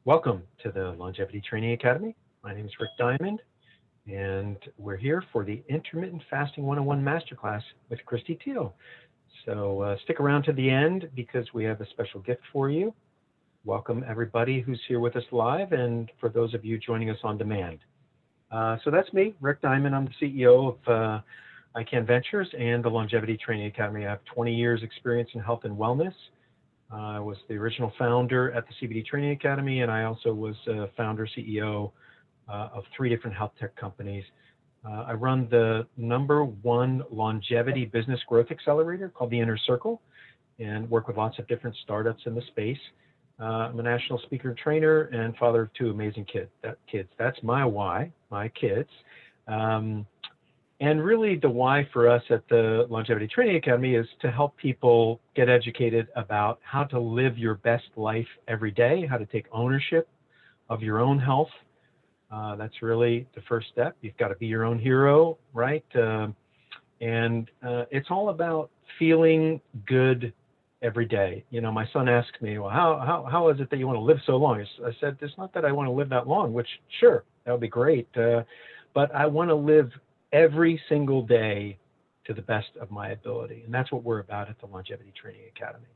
Welcome to the Longevity Training Academy. My name is Rick Diamond, and we're here for the Intermittent Fasting 101 Masterclass with Christy Teal. So stick around to the end because we have a special gift for you. Welcome everybody who's here with us live, and for those of you joining us on demand. So that's me, Rick Diamond. I'm the CEO of ICANN Ventures and the Longevity Training Academy. I have 20 years experience in health and wellness. I was the original founder at the CBD Training Academy, and I also was founder, CEO of 3 different health tech companies. I run the #1 longevity business growth accelerator called the Inner Circle, and work with lots of different startups in the space. I'm a national speaker and trainer and father of 2 amazing kids. That's my why, my kids. And really the why for us at the Longevity Training Academy is to help people get educated about how to live your best life every day, how to take ownership of your own health. That's really the first step. You've got to be your own hero, right? It's all about feeling good every day. You know, my son asked me, well, how is it that you want to live so long? I said, it's not that I want to live that long, which sure, that would be great. But I want to live every single day to the best of my ability. And that's what we're about at the Longevity Training Academy.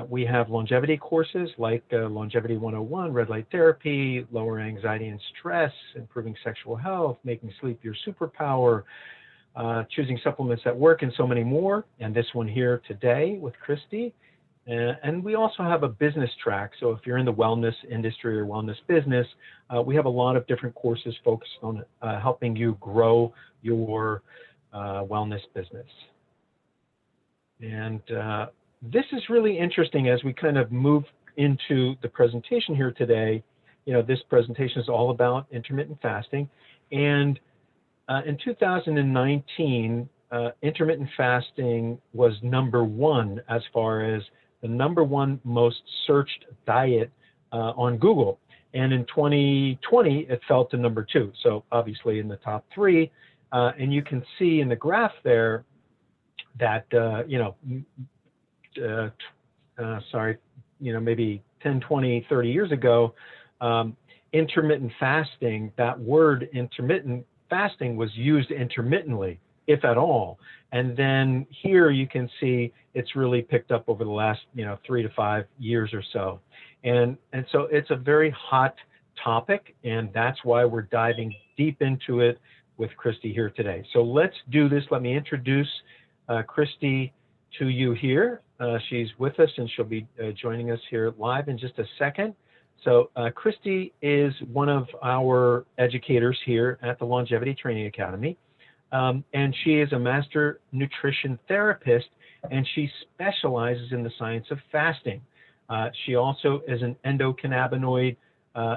We have longevity courses like Longevity 101, red light therapy, lower anxiety and stress, improving sexual health, making sleep your superpower, choosing supplements that work, and so many more. And this one here today with Christy. And we also have a business track. So if you're in the wellness industry or wellness business, we have a lot of different courses focused on helping you grow your wellness business. And this is really interesting as we kind of move into the presentation here today. You know, this presentation is all about intermittent fasting. And in 2019, intermittent fasting was #1 as far as the #1 most searched diet on Google. And in 2020, it fell to #2. So obviously in the top 3. And you can see in the graph there that, maybe 10, 20, 30 years ago, intermittent fasting, that word intermittent fasting was used intermittently, if at all. And then here you can see it's really picked up over the last, 3 to 5 years or so. And so it's a very hot topic, and that's why we're diving deep into it with Christy here today. So let's do this. Let me introduce Christy to you here. She's with us, and she'll be joining us here live in just a second. So Christy is one of our educators here at the Longevity Training Academy. And she is a master nutrition therapist, and she specializes in the science of fasting. She also is an endocannabinoid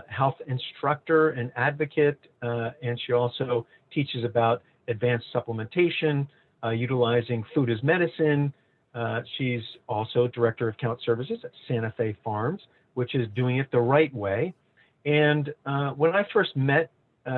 health instructor and advocate, and she also teaches about advanced supplementation, utilizing food as medicine. She's also director of account services at Santa Fe Farms, which is doing it the right way. And when I first met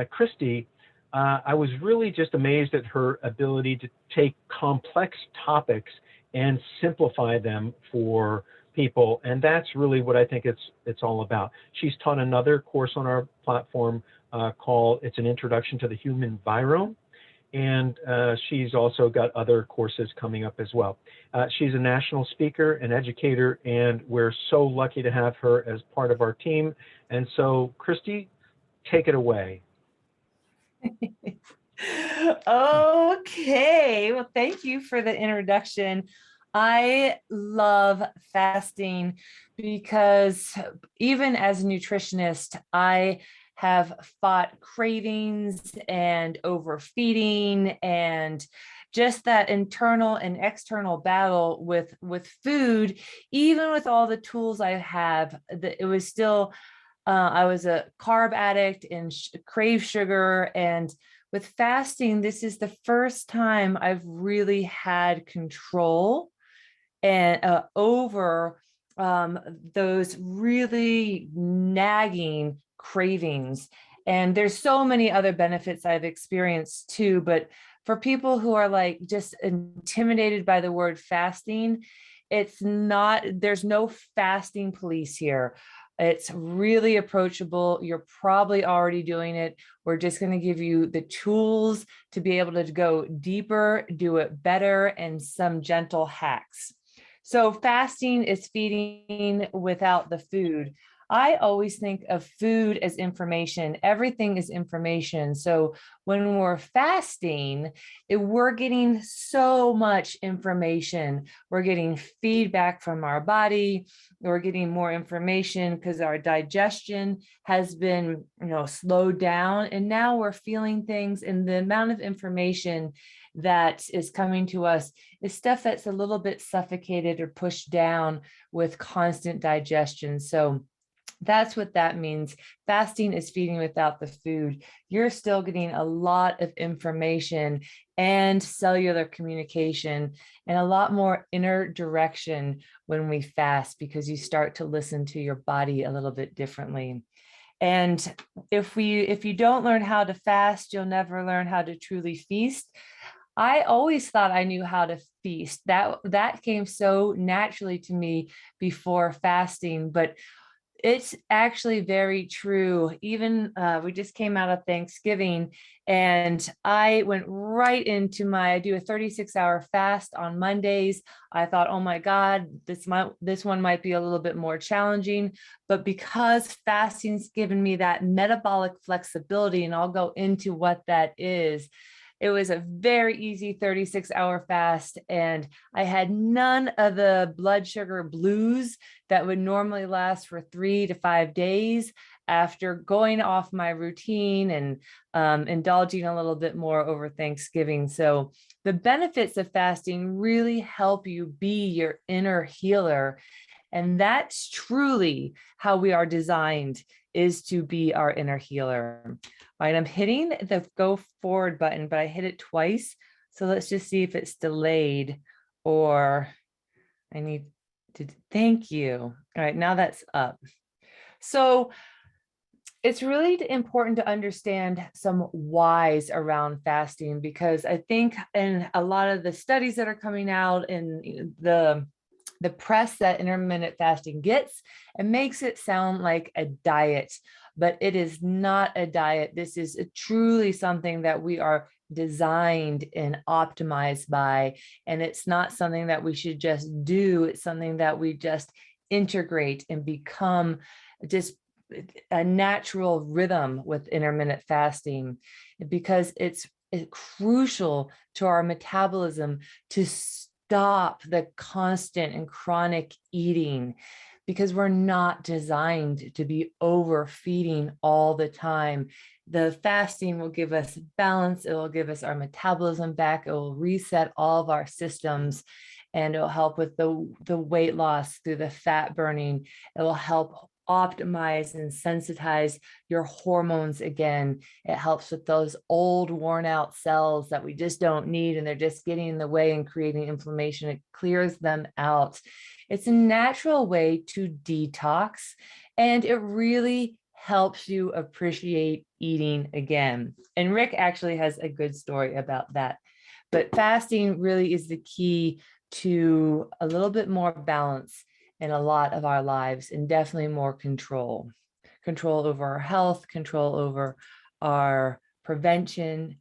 Christy, I was really just amazed at her ability to take complex topics and simplify them for people. And that's really what I think it's all about. She's taught another course on our platform called It's an Introduction to the Human Virome. And she's also got other courses coming up as well. She's a national speaker and educator, and we're so lucky to have her as part of our team. And so, Christy, take it away. Okay, well, thank you for the introduction. I love fasting because even as a nutritionist, I have fought cravings and overfeeding and just that internal and external battle with food. Even with all the tools I have, it was still I was a carb addict and crave sugar. And with fasting, this is the first time I've really had control and over those really nagging cravings. And there's so many other benefits I've experienced too, but for people who are like just intimidated by the word fasting, it's not, there's no fasting police here. It's really approachable. You're probably already doing it. We're just going to give you the tools to be able to go deeper, do it better, and some gentle hacks. So fasting is feeding without the food. I always think of food as information. Everything is information. So when we're fasting, we're getting so much information. We're getting feedback from our body. We're getting more information because our digestion has been, slowed down. And now we're feeling things, and the amount of information that is coming to us is stuff that's a little bit suffocated or pushed down with constant digestion. So that's what that means. Fasting is feeding without the food. You're still getting a lot of information and cellular communication and a lot more inner direction when we fast, because you start to listen to your body a little bit differently. And if you don't learn how to fast, you'll never learn how to truly feast. I always thought I knew how to feast. That came so naturally to me before fasting, but it's actually very true. Even we just came out of Thanksgiving, and I went right into I do a 36-hour fast on Mondays. I thought, oh my God, this one might be a little bit more challenging, but because fasting's given me that metabolic flexibility, and I'll go into what that is. It was a very easy 36-hour fast, and I had none of the blood sugar blues that would normally last for 3 to 5 days after going off my routine and indulging a little bit more over Thanksgiving. So the benefits of fasting really help you be your inner healer. And that's truly how we are designed, is to be our inner healer. All right, I'm hitting the go forward button, but I hit it twice. So let's just see if it's delayed, or I need to, thank you. All right, now that's up. So it's really important to understand some whys around fasting, because I think in a lot of the studies that are coming out in the press that intermittent fasting gets, it makes it sound like a diet, but it is not a diet. This is truly something that we are designed and optimized by, and it's not something that we should just do. It's something that we just integrate and become just a natural rhythm with intermittent fasting, because it's crucial to our metabolism to stop the constant and chronic eating, because we're not designed to be overfeeding all the time. The fasting will give us balance. It will give us our metabolism back. It will reset all of our systems, and it will help with the weight loss through the fat burning. It will help optimize and sensitize your hormones again. It helps with those old worn out cells that we just don't need, and they're just getting in the way and creating inflammation. It clears them out. It's a natural way to detox, and it really helps you appreciate eating again. And Rick actually has a good story about that. But fasting really is the key to a little bit more balance in a lot of our lives, and definitely more control over our health, control over our prevention.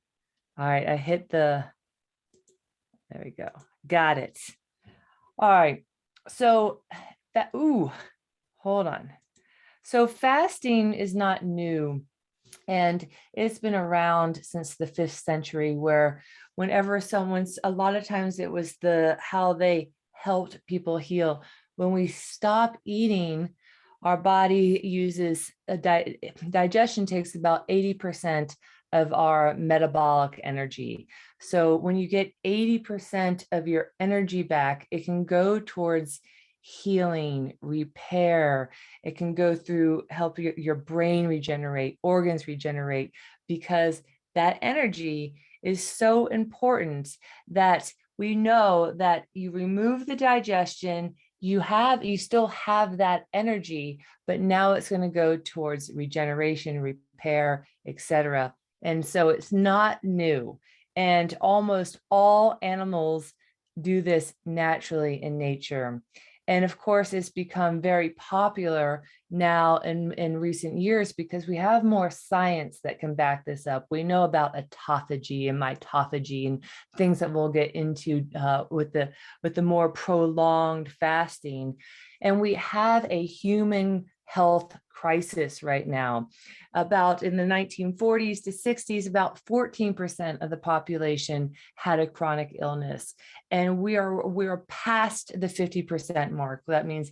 All right, I hit there we go. Got it. All right. So hold on. So fasting is not new, and it's been around since the 5th century, where whenever a lot of times it was how they helped people heal. When we stop eating, our body uses digestion takes about 80% of our metabolic energy. So when you get 80% of your energy back, it can go towards healing, repair. It can go through help your brain regenerate, organs regenerate, because that energy is so important that we know that you remove the digestion, you still have that energy, but now it's going to go towards regeneration, repair, etc. And so it's not new. And almost all animals do this naturally in nature. And of course, it's become very popular now in recent years because we have more science that can back this up. We know about autophagy and mitophagy and things that we'll get into with the more prolonged fasting. And we have a human health crisis right now. About in the 1940s to 60s, about 14% of the population had a chronic illness. And we are past the 50% mark. That means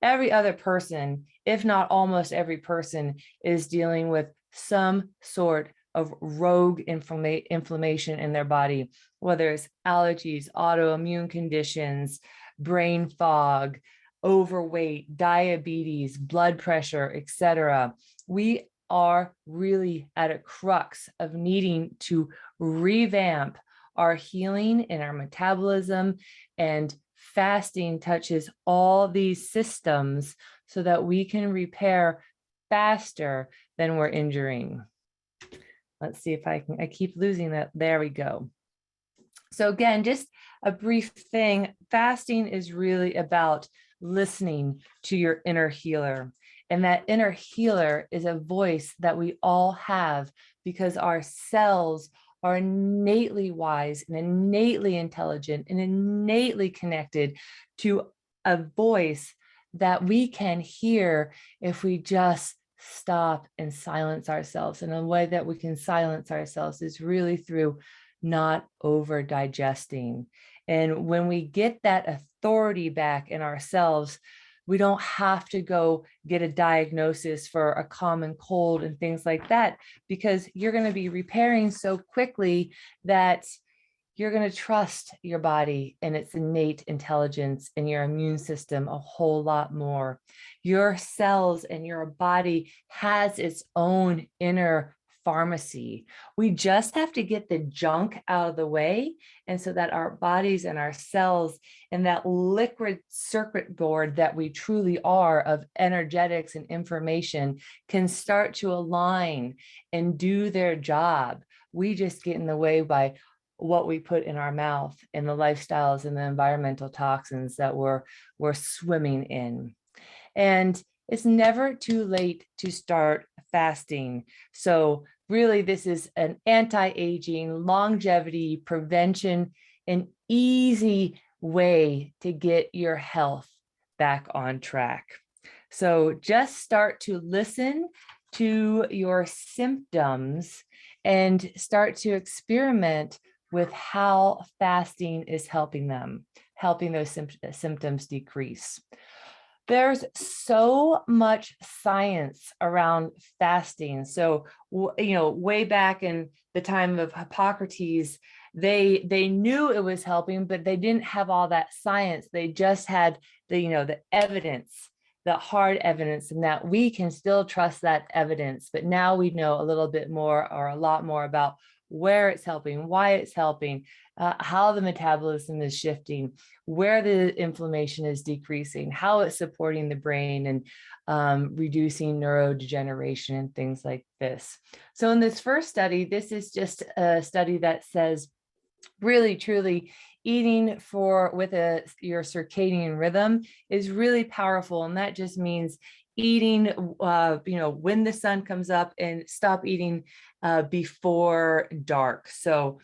every other person, if not almost every person, is dealing with some sort of rogue inflammation in their body, whether it's allergies, autoimmune conditions, brain fog, overweight, diabetes, blood pressure, etc. We are really at a crux of needing to revamp our healing and our metabolism, and fasting touches all these systems so that we can repair faster than we're injuring. Let's see if I keep losing that. There we go. So again, just a brief thing. Fasting is really about listening to your inner healer. And that inner healer is a voice that we all have because our cells are innately wise and innately intelligent and innately connected to a voice that we can hear if we just stop and silence ourselves. And a way that we can silence ourselves is really through not over digesting. And when we get that authority back in ourselves, we don't have to go get a diagnosis for a common cold and things like that, because you're going to be repairing so quickly that you're going to trust your body and its innate intelligence and your immune system a whole lot more. Your cells and your body has its own inner pharmacy. We just have to get the junk out of the way, and so that our bodies and our cells and that liquid circuit board that we truly are of energetics and information can start to align and do their job. We just get in the way by what we put in our mouth and the lifestyles and the environmental toxins that we're swimming in. And it's never too late to start fasting. So really, this is an anti-aging, longevity, prevention, an easy way to get your health back on track. So just start to listen to your symptoms and start to experiment with how fasting is helping them, helping those symptoms decrease. There's so much science around fasting. So, way back in the time of Hippocrates, they knew it was helping, but they didn't have all that science. They just had the evidence, the hard evidence, and that we can still trust that evidence. But now we know a little bit more, or a lot more, about where it's helping, why it's helping, how the metabolism is shifting, where the inflammation is decreasing, how it's supporting the brain and reducing neurodegeneration and things like this. So in this first study, this is just a study that says really, truly, eating with your circadian rhythm is really powerful. And that just means eating, when the sun comes up, and stop eating before dark. So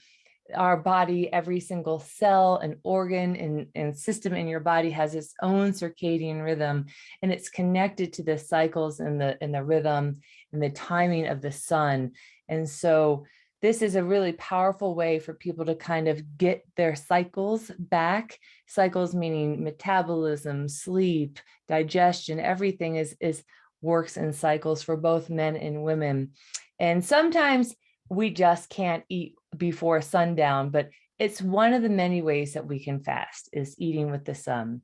our body, every single cell and organ and system in your body has its own circadian rhythm, and it's connected to the cycles and the rhythm and the timing of the sun. And so this is a really powerful way for people to kind of get their cycles back. Cycles meaning metabolism, sleep, digestion, everything is works in cycles for both men and women. And sometimes we just can't eat before sundown, but it's one of the many ways that we can fast, is eating with the sun.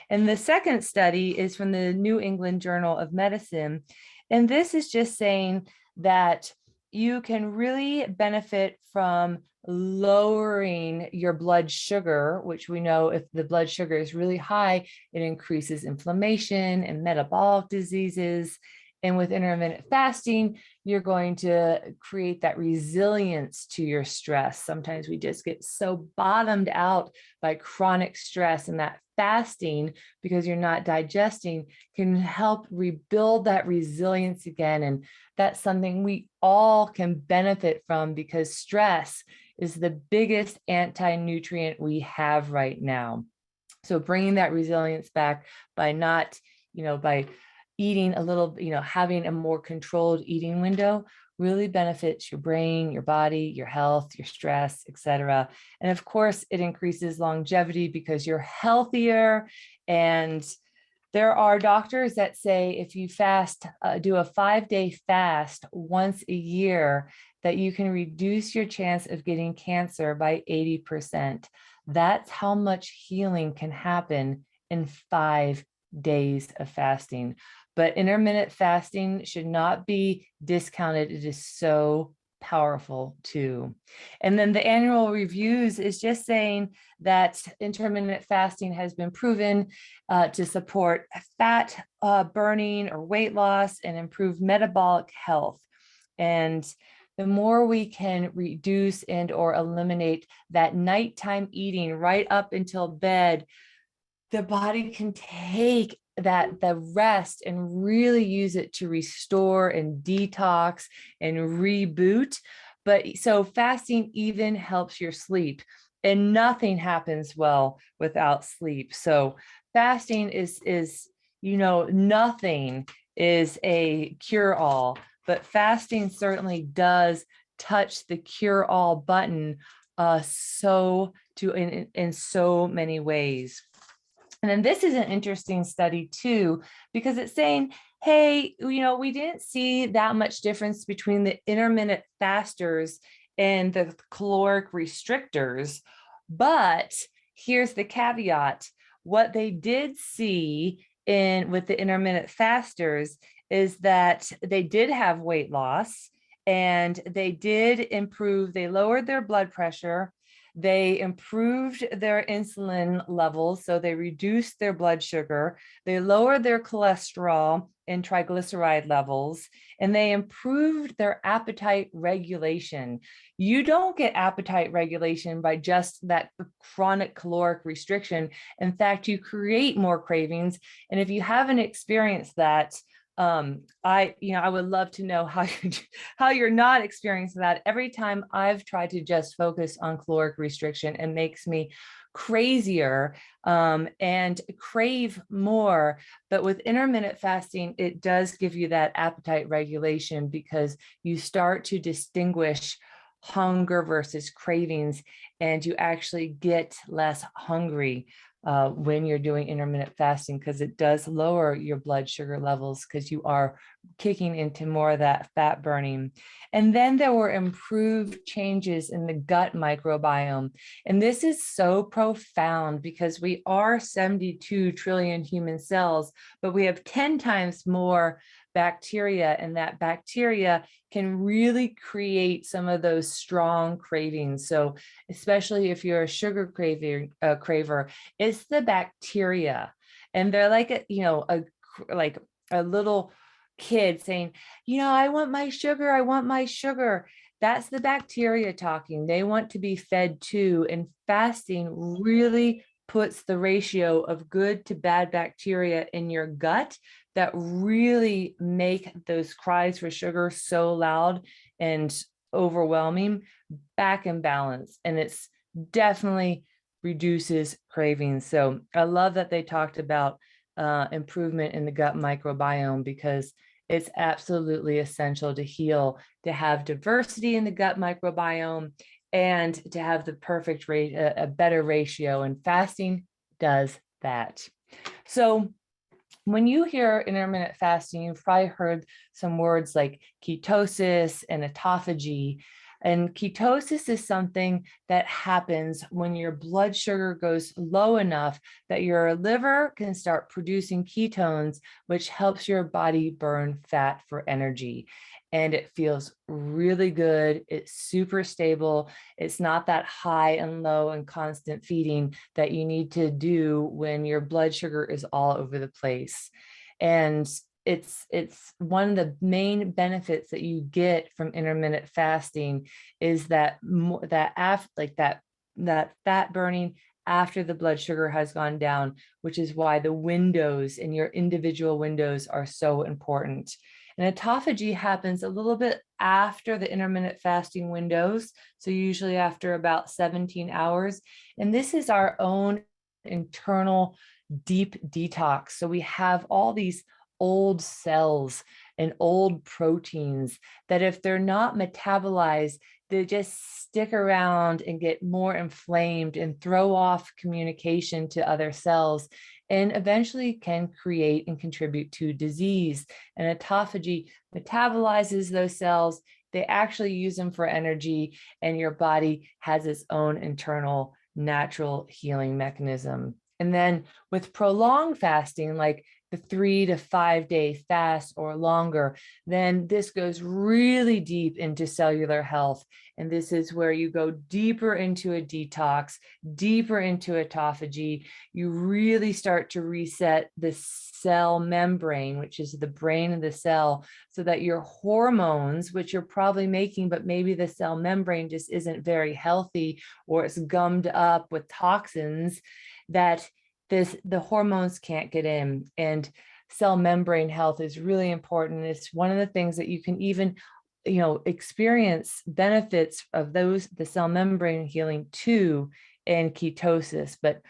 And the second study is from the New England Journal of Medicine. And this is just saying that you can really benefit from lowering your blood sugar, which we know if the blood sugar is really high, it increases inflammation and metabolic diseases. And with intermittent fasting, you're going to create that resilience to your stress. Sometimes we just get so bottomed out by chronic stress and that fasting, because you're not digesting, can help rebuild that resilience again. And that's something we all can benefit from, because stress is the biggest anti-nutrient we have right now. So bringing that resilience back by not, by eating a little, having a more controlled eating window really benefits your brain, your body, your health, your stress, etc. And of course, it increases longevity because you're healthier. And there are doctors that say if you fast, do a 5-day fast once a year, that you can reduce your chance of getting cancer by 80%. That's how much healing can happen in 5 days of fasting. But intermittent fasting should not be discounted. It is so powerful too. And then the annual reviews is just saying that intermittent fasting has been proven to support fat burning or weight loss and improve metabolic health. And the more we can reduce and or eliminate that nighttime eating right up until bed, the body can take the rest and really use it to restore and detox and reboot. But so fasting even helps your sleep, and nothing happens well without sleep. So fasting is nothing is a cure-all, but fasting certainly does touch the cure-all button in so many ways. And then this is an interesting study too, because it's saying, hey, we didn't see that much difference between the intermittent fasters and the caloric restrictors. But here's the caveat. What they did see with the intermittent fasters is that they did have weight loss, and they did improve, they lowered their blood pressure, they improved their insulin levels, so they reduced their blood sugar, they lowered their cholesterol and triglyceride levels, and they improved their appetite regulation. You don't get appetite regulation by just that chronic caloric restriction. In fact, you create more cravings. And if you haven't experienced that, I would love to know how you're not experiencing that. Every time I've tried to just focus on caloric restriction, it makes me crazier and crave more. But with intermittent fasting, it does give you that appetite regulation, because you start to distinguish hunger versus cravings, and you actually get less hungry when you're doing intermittent fasting, because it does lower your blood sugar levels, because you are kicking into more of that fat burning. And then there were improved changes in the gut microbiome. And this is so profound, because we are 72 trillion human cells, but we have 10 times more bacteria, and that bacteria can really create some of those strong cravings. So especially if you're a sugar craver, it's the bacteria. And they're like a little kid saying, I want my sugar, I want my sugar. That's the bacteria talking. They want to be fed too. And fasting really puts the ratio of good to bad bacteria in your gut that really make those cries for sugar so loud and overwhelming back in balance. And it's definitely reduces cravings. So I love that they talked about improvement in the gut microbiome, because it's absolutely essential to heal, to have diversity in the gut microbiome, and to have the perfect rate, a better ratio. And fasting does that. So when you hear intermittent fasting, you've probably heard some words like ketosis and autophagy. And ketosis is something that happens when your blood sugar goes low enough that your liver can start producing ketones, which helps your body burn fat for energy. And it feels really good. It's super stable. It's not that high and low and constant feeding that you need to do when your blood sugar is all over the place. And it's one of the main benefits that you get from intermittent fasting is that fat burning after the blood sugar has gone down, which is why the windows in your individual windows are so important. And autophagy happens a little bit after the intermittent fasting windows, so usually after about 17 hours. And this is our own internal deep detox. So we have all these old cells and old proteins that if they're not metabolized, they just stick around and get more inflamed and throw off communication to other cells and eventually can create and contribute to disease. And autophagy metabolizes those cells. They actually use them for energy, and your body has its own internal natural healing mechanism. And then with prolonged fasting, like the 3 to 5 day fast or longer, then this goes really deep into cellular health. And this is where you go deeper into a detox, deeper into autophagy. You really start to reset the cell membrane, which is the brain of the cell, so that your hormones, which you're probably making, but maybe the cell membrane just isn't very healthy or it's gummed up with toxins, that the hormones can't get in. And cell membrane health is really important. It's one of the things that you can even experience benefits of the cell membrane healing too in ketosis. But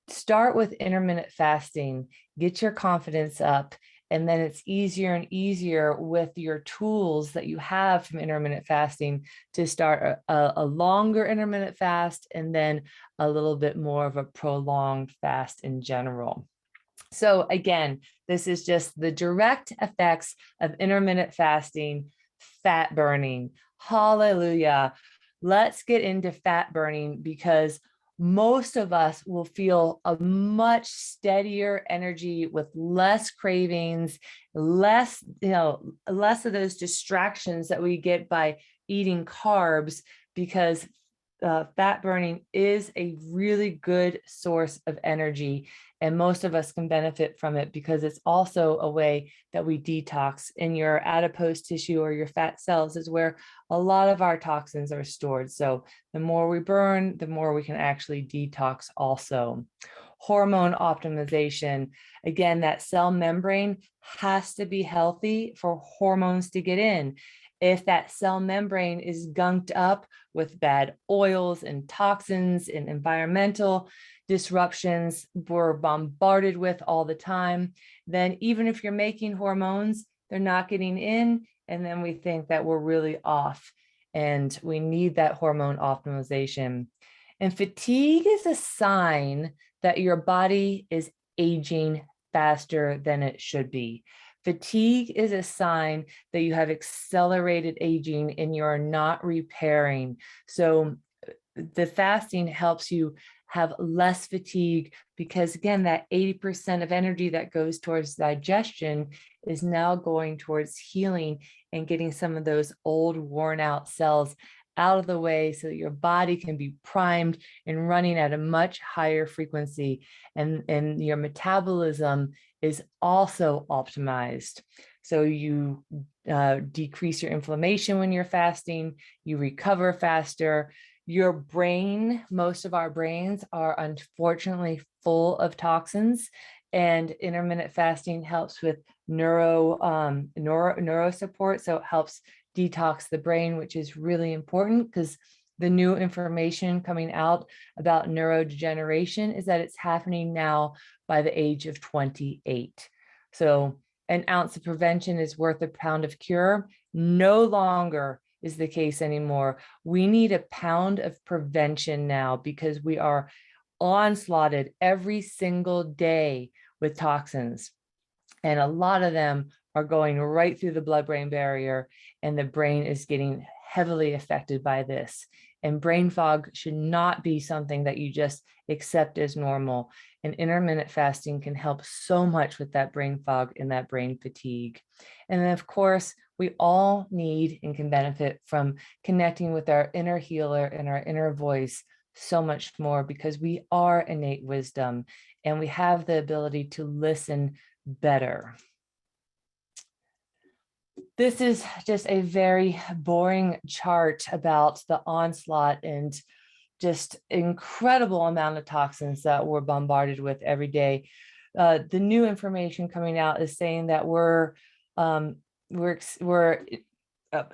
start with intermittent fasting, get your confidence up, and then it's easier and easier with your tools that you have from intermittent fasting to start a longer intermittent fast and then a little bit more of a prolonged fast in general. So again, this is just the direct effects of intermittent fasting, fat burning. Hallelujah. Let's get into fat burning, because most of us will feel a much steadier energy with less cravings, less of those distractions that we get by eating carbs, because fat burning is a really good source of energy. And most of us can benefit from it because it's also a way that we detox. In your adipose tissue or your fat cells is where a lot of our toxins are stored. So the more we burn, the more we can actually detox also. Hormone optimization. Again, that cell membrane has to be healthy for hormones to get in. If that cell membrane is gunked up with bad oils and toxins and environmental disruptions we're bombarded with all the time, then even if you're making hormones, they're not getting in. And then we think that we're really off, and we need that hormone optimization. And fatigue is a sign that your body is aging faster than it should be. Fatigue is a sign that you have accelerated aging and you're not repairing. So the fasting helps you have less fatigue, because again, that 80% of energy that goes towards digestion is now going towards healing and getting some of those old worn out cells out of the way so that your body can be primed and running at a much higher frequency, and your metabolism is also optimized. So you decrease your inflammation when you're fasting, you recover faster. Your brain, most of our brains are unfortunately full of toxins, and intermittent fasting helps with neuro support. So it helps detox the brain, which is really important, because the new information coming out about neurodegeneration is that it's happening now by the age of 28. So an ounce of prevention is worth a pound of cure. No longer is the case anymore. We need a pound of prevention now, because we are onslaughted every single day with toxins. And a lot of them are going right through the blood-brain barrier, and the brain is getting heavily affected by this. And brain fog should not be something that you just accept as normal. And intermittent fasting can help so much with that brain fog and that brain fatigue. And then, of course, we all need and can benefit from connecting with our inner healer and our inner voice so much more, because we are innate wisdom and we have the ability to listen better. This is just a very boring chart about the onslaught and just incredible amount of toxins that we're bombarded with every day. The new information coming out is saying that we're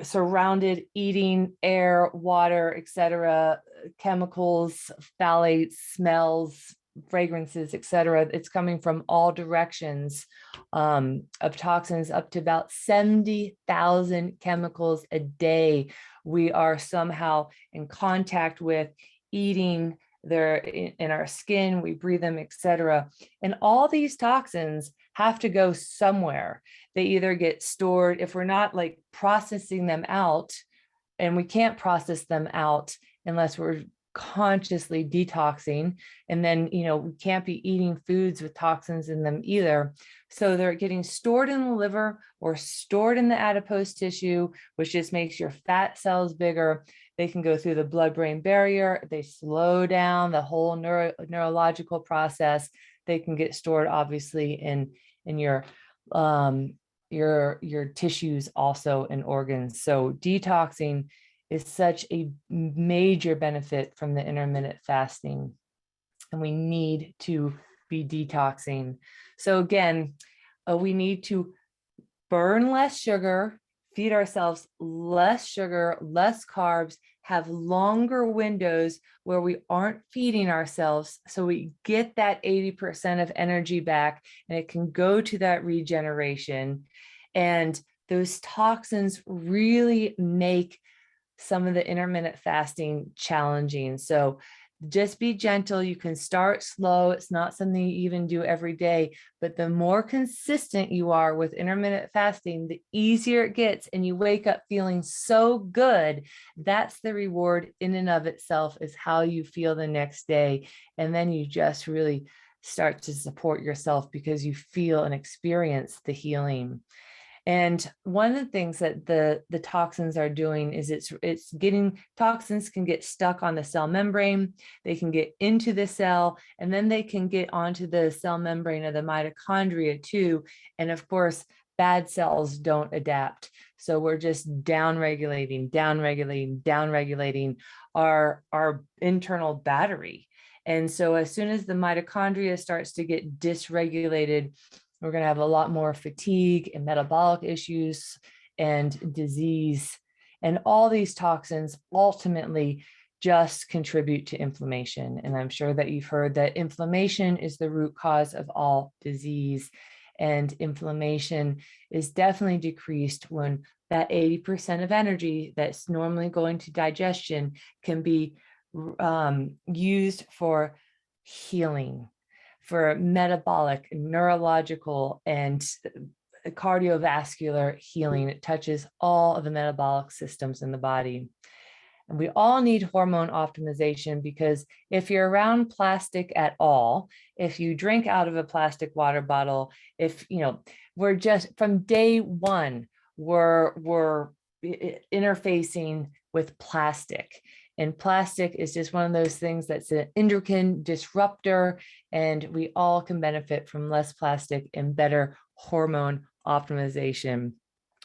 surrounded, eating air, water, etc., chemicals, phthalates, smells, fragrances, etc. It's coming from all directions, of toxins, up to about 70,000 chemicals a day we are somehow in contact with, eating, they're in our skin, we breathe them, etc. And all these toxins have to go somewhere. They either get stored, if we're not like processing them out, and we can't process them out unless we're consciously detoxing. And then, we can't be eating foods with toxins in them either. So they're getting stored in the liver or stored in the adipose tissue, which just makes your fat cells bigger. They can go through the blood-brain barrier. They slow down the whole neurological process. They can get stored, obviously, in your tissues also, and organs. So detoxing is such a major benefit from the intermittent fasting, and we need to be detoxing. So again, we need to burn less sugar, feed ourselves less sugar, less carbs, have longer windows where we aren't feeding ourselves, so we get that 80% of energy back, and it can go to that regeneration. And those toxins really make some of the intermittent fasting challenging. So just be gentle. You can start slow. It's not something you even do every day, but the more consistent you are with intermittent fasting, the easier it gets, and you wake up feeling so good. That's the reward in and of itself, is how you feel the next day. And then you just really start to support yourself because you feel and experience the healing. And one of the things that the toxins are doing is it's getting, toxins can get stuck on the cell membrane. They can get into the cell, and then they can get onto the cell membrane of the mitochondria too. And of course, bad cells don't adapt. So we're just downregulating our internal battery. And so as soon as the mitochondria starts to get dysregulated, we're going to have a lot more fatigue and metabolic issues and disease. And all these toxins ultimately just contribute to inflammation. And I'm sure that you've heard that inflammation is the root cause of all disease. And inflammation is definitely decreased when that 80% of energy that's normally going to digestion can be used for healing, for metabolic, neurological, and cardiovascular healing. It touches all of the metabolic systems in the body. And we all need hormone optimization, because if you're around plastic at all, if you drink out of a plastic water bottle, if, we're just from day one, we're interfacing with plastic. And plastic is just one of those things that's an endocrine disruptor, and we all can benefit from less plastic and better hormone optimization.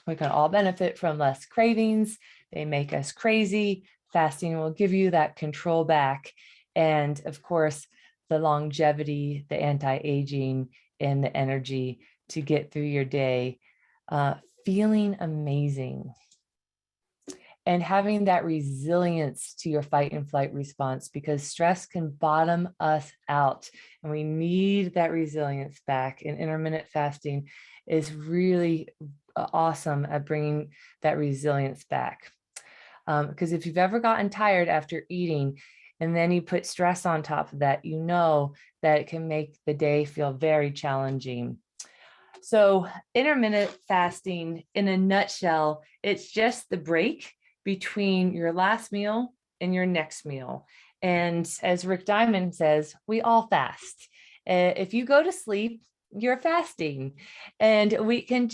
We can all benefit from less cravings. They make us crazy. Fasting will give you that control back. And of course, the longevity, the anti-aging, and the energy to get through your day, feeling amazing. And having that resilience to your fight and flight response, because stress can bottom us out, and we need that resilience back. And intermittent fasting is really awesome at bringing that resilience back. Because if you've ever gotten tired after eating, and then you put stress on top of that, you know that it can make the day feel very challenging. So intermittent fasting, in a nutshell, it's just the break between your last meal and your next meal. And as Rick Diamond says, we all fast. If you go to sleep, you're fasting. And we can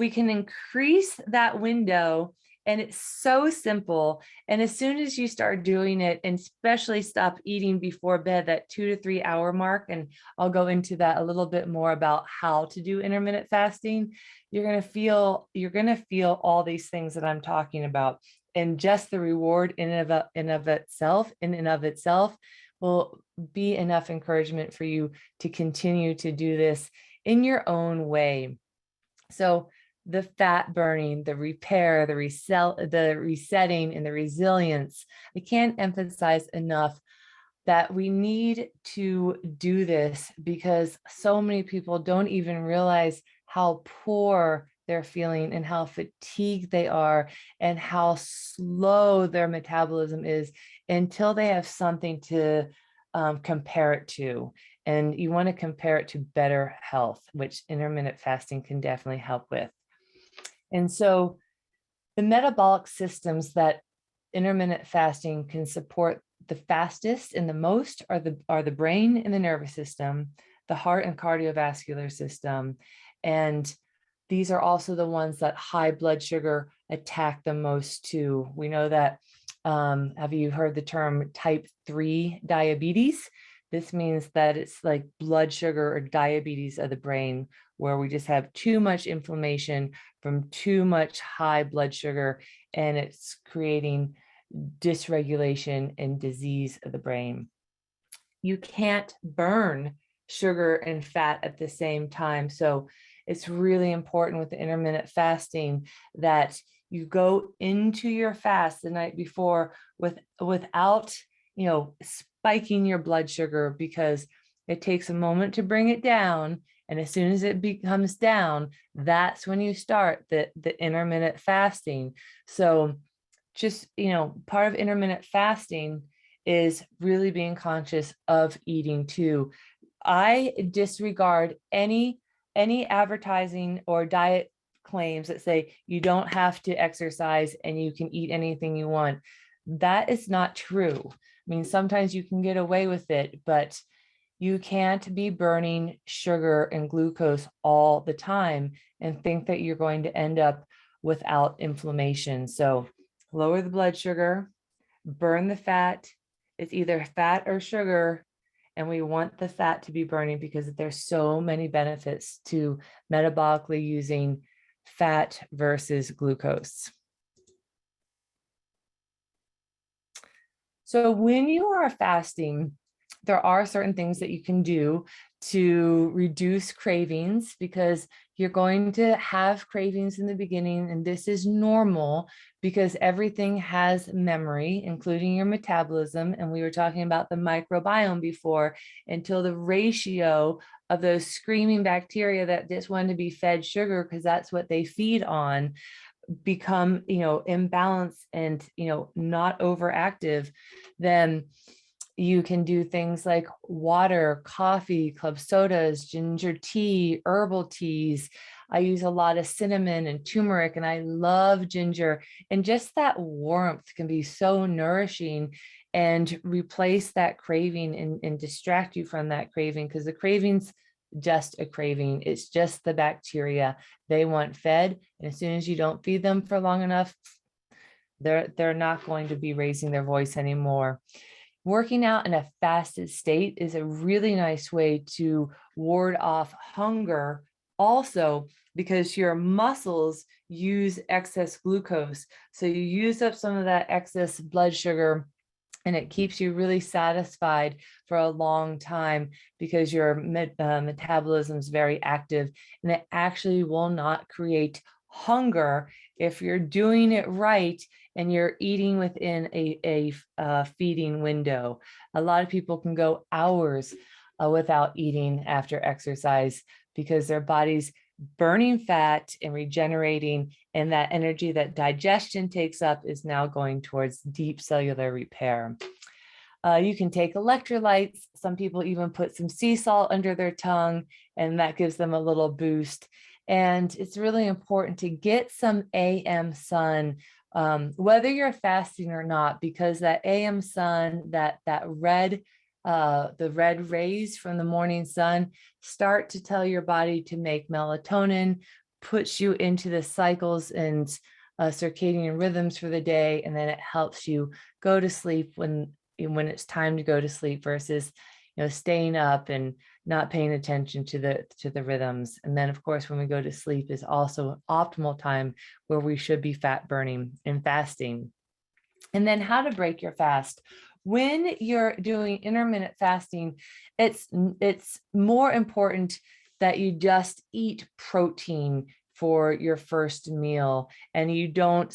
increase that window. And it's so simple. And as soon as you start doing it, and especially stop eating before bed, that 2 to 3 hour mark, and I'll go into that a little bit more about how to do intermittent fasting, you're going to feel all these things that I'm talking about. and just the reward in and of itself will be enough encouragement for you to continue to do this in your own way. So the fat burning, the repair, the resetting, and the resilience, I can't emphasize enough that we need to do this, because so many people don't even realize how poor they're feeling and how fatigued they are and how slow their metabolism is until they have something to compare it to. And you want to compare it to better health, which intermittent fasting can definitely help with. And so the metabolic systems that intermittent fasting can support the fastest and the most are the brain and the nervous system, the heart and cardiovascular system. And these are also the ones that high blood sugar attack the most too. We know that, have you heard the term type 3 diabetes? This means that it's like blood sugar or diabetes of the brain, where we just have too much inflammation from too much high blood sugar, and it's creating dysregulation and disease of the brain. You can't burn sugar and fat at the same time. So it's really important with the intermittent fasting that you go into your fast the night before without, spiking your blood sugar, because it takes a moment to bring it down. And as soon as it comes down, that's when you start the intermittent fasting. So just, part of intermittent fasting is really being conscious of eating too. I disregard any advertising or diet claims that say you don't have to exercise and you can eat anything you want. That is not true. I mean, sometimes you can get away with it, but you can't be burning sugar and glucose all the time and think that you're going to end up without inflammation. So lower the blood sugar, burn the fat. It's either fat or sugar, and we want the fat to be burning because there's so many benefits to metabolically using fat versus glucose. So when you are fasting, there are certain things that you can do to reduce cravings, because you're going to have cravings in the beginning, and this is normal because everything has memory, including your metabolism. And we were talking about the microbiome before, until the ratio of those screaming bacteria that just want to be fed sugar because that's what they feed on become, imbalanced and, not overactive, then you can do things like water, coffee, club sodas, ginger tea, herbal teas. I use a lot of cinnamon and turmeric, and I love ginger. And just that warmth can be so nourishing and replace that craving and distract you from that craving, because the craving's just a craving. It's just the bacteria. They want fed. And as soon as you don't feed them for long enough, they're not going to be raising their voice anymore. Working out in a fasted state is a really nice way to ward off hunger also, because your muscles use excess glucose. So you use up some of that excess blood sugar, and it keeps you really satisfied for a long time because your metabolism is very active, and it actually will not create hunger if you're doing it right and you're eating within a feeding window. A lot of people can go hours without eating after exercise because their body's burning fat and regenerating, and that energy that digestion takes up is now going towards deep cellular repair. You can take electrolytes. Some people even put some sea salt under their tongue, and that gives them a little boost. And it's really important to get some AM sun, whether you're fasting or not, because that AM sun, the red rays from the morning sun start to tell your body to make melatonin, puts you into the cycles and circadian rhythms for the day, and then it helps you go to sleep when it's time to go to sleep versus staying up and not paying attention to the rhythms. And then of course when we go to sleep is also an optimal time where we should be fat burning and fasting. And then how to break your fast. When you're doing intermittent fasting, it's more important that you just eat protein for your first meal, and you don't,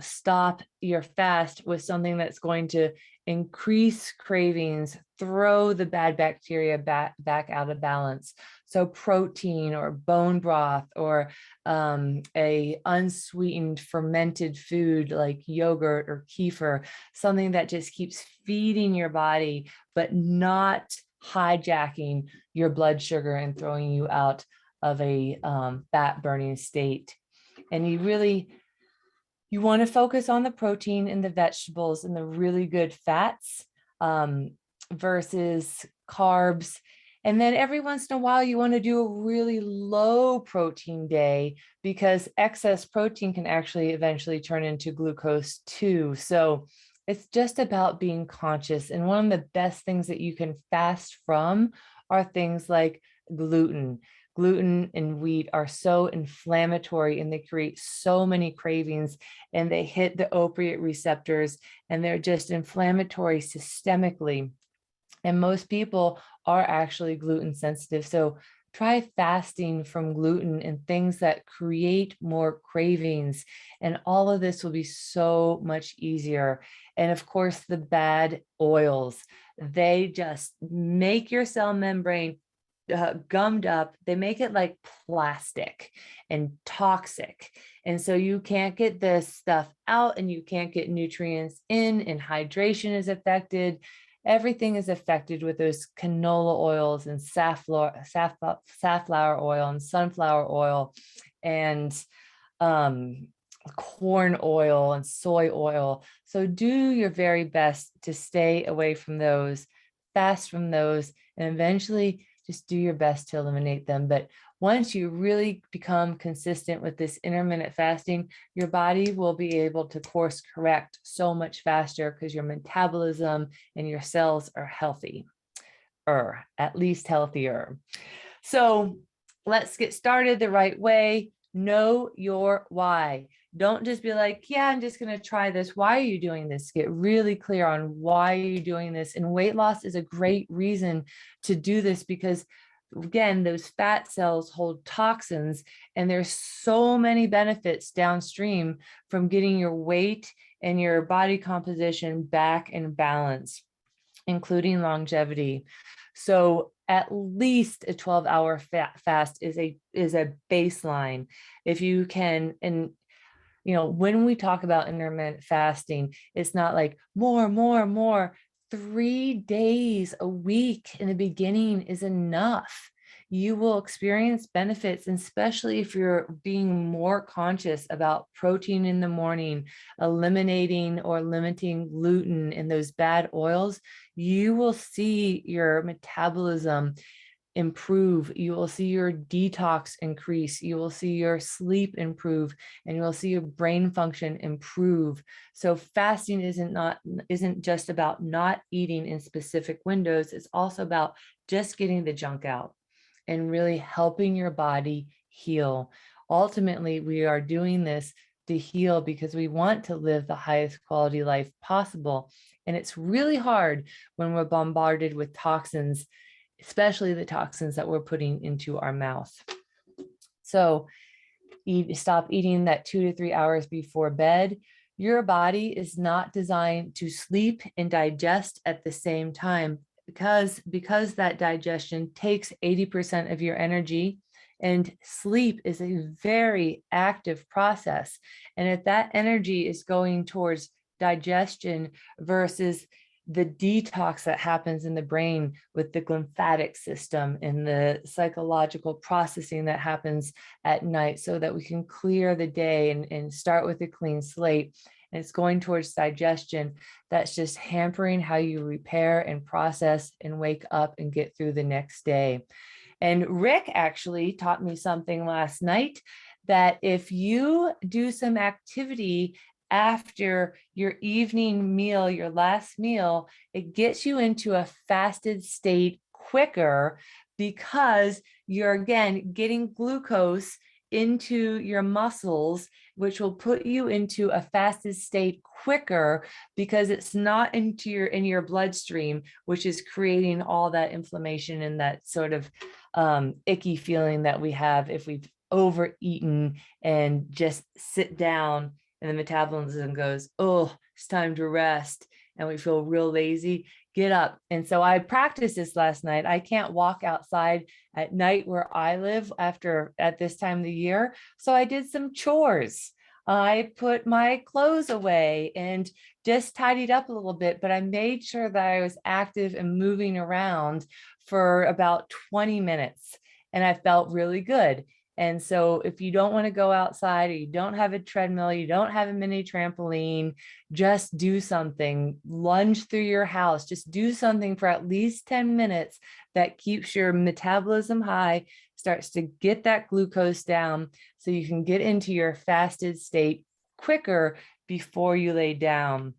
stop your fast with something that's going to increase cravings, throw the bad bacteria back out of balance. So protein or bone broth or a unsweetened fermented food like yogurt or kefir, something that just keeps feeding your body, but not hijacking your blood sugar and throwing you out of a fat burning state. And you want to focus on the protein in the vegetables and the really good fats versus carbs. And then every once in a while, you want to do a really low protein day, because excess protein can actually eventually turn into glucose too. So it's just about being conscious. And one of the best things that you can fast from are things like gluten. Gluten and wheat are so inflammatory, and they create so many cravings, and they hit the opiate receptors, and they're just inflammatory systemically. And most people are actually gluten sensitive. So try fasting from gluten and things that create more cravings. And all of this will be so much easier. And of course, the bad oils, they just make your cell membrane gummed up. They make it like plastic and toxic. And so you can't get this stuff out, and you can't get nutrients in, and hydration is affected. Everything is affected with those canola oils and safflower oil and sunflower oil and corn oil and soy oil. So do your very best to stay away from those, fast from those, and eventually just do your best to eliminate them. But once you really become consistent with this intermittent fasting, your body will be able to course correct so much faster, because your metabolism and your cells are healthy, or at least healthier. So let's get started the right way. Know your why. Don't just be like, yeah, I'm just going to try this. Why are you doing this? Get really clear on why you're doing this. And weight loss is a great reason to do this, because again, those fat cells hold toxins, and there's so many benefits downstream from getting your weight and your body composition back in balance, including longevity. So at least a 12-hour fast is a baseline. If you can, and when we talk about intermittent fasting, it's not like more. 3 days a week in the beginning is enough. You will experience benefits, especially if you're being more conscious about protein in the morning, eliminating or limiting gluten and those bad oils. You will see your metabolism improve. You will see your detox increase. You will see your sleep improve, and you will see your brain function improve. So fasting isn't just about not eating in specific windows. It's also about just getting the junk out and really helping your body heal. Ultimately, we are doing this to heal because we want to live the highest quality life possible. And it's really hard when we're bombarded with toxins, especially the toxins that we're putting into our mouth. So stop eating that 2 to 3 hours before bed. Your body is not designed to sleep and digest at the same time, because that digestion takes 80% of your energy, and sleep is a very active process. And if that energy is going towards digestion versus the detox that happens in the brain with the lymphatic system and the psychological processing that happens at night, so that we can clear the day and start with a clean slate, and it's going towards digestion, that's just hampering how you repair and process and wake up and get through the next day. And Rick actually taught me something last night, that if you do some activity after your evening meal, your last meal, it gets you into a fasted state quicker, because you're again getting glucose into your muscles, which will put you into a fasted state quicker because it's not in your bloodstream, which is creating all that inflammation and that sort of icky feeling that we have if we've overeaten and just sit down and the metabolism goes, oh, it's time to rest, and we feel real lazy. Get up. And so I practiced this last night. I can't walk outside at night where I live at this time of the year. So I did some chores. I put my clothes away and just tidied up a little bit, but I made sure that I was active and moving around for about 20 minutes, and I felt really good. And so if you don't want to go outside, or you don't have a treadmill, you don't have a mini trampoline, just do something, lunge through your house, just do something for at least 10 minutes that keeps your metabolism high, starts to get that glucose down so you can get into your fasted state quicker before you lay down.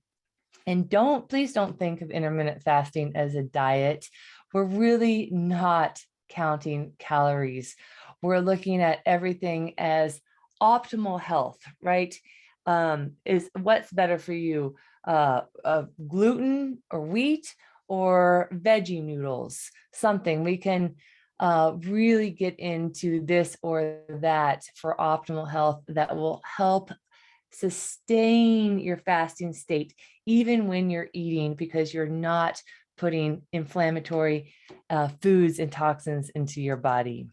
And please don't think of intermittent fasting as a diet. We're really not counting calories. We're looking at everything as optimal health, right? Is what's better for you, gluten or wheat or veggie noodles, something we can really get into this or that for optimal health that will help sustain your fasting state, even when you're eating, because you're not putting inflammatory foods and toxins into your body.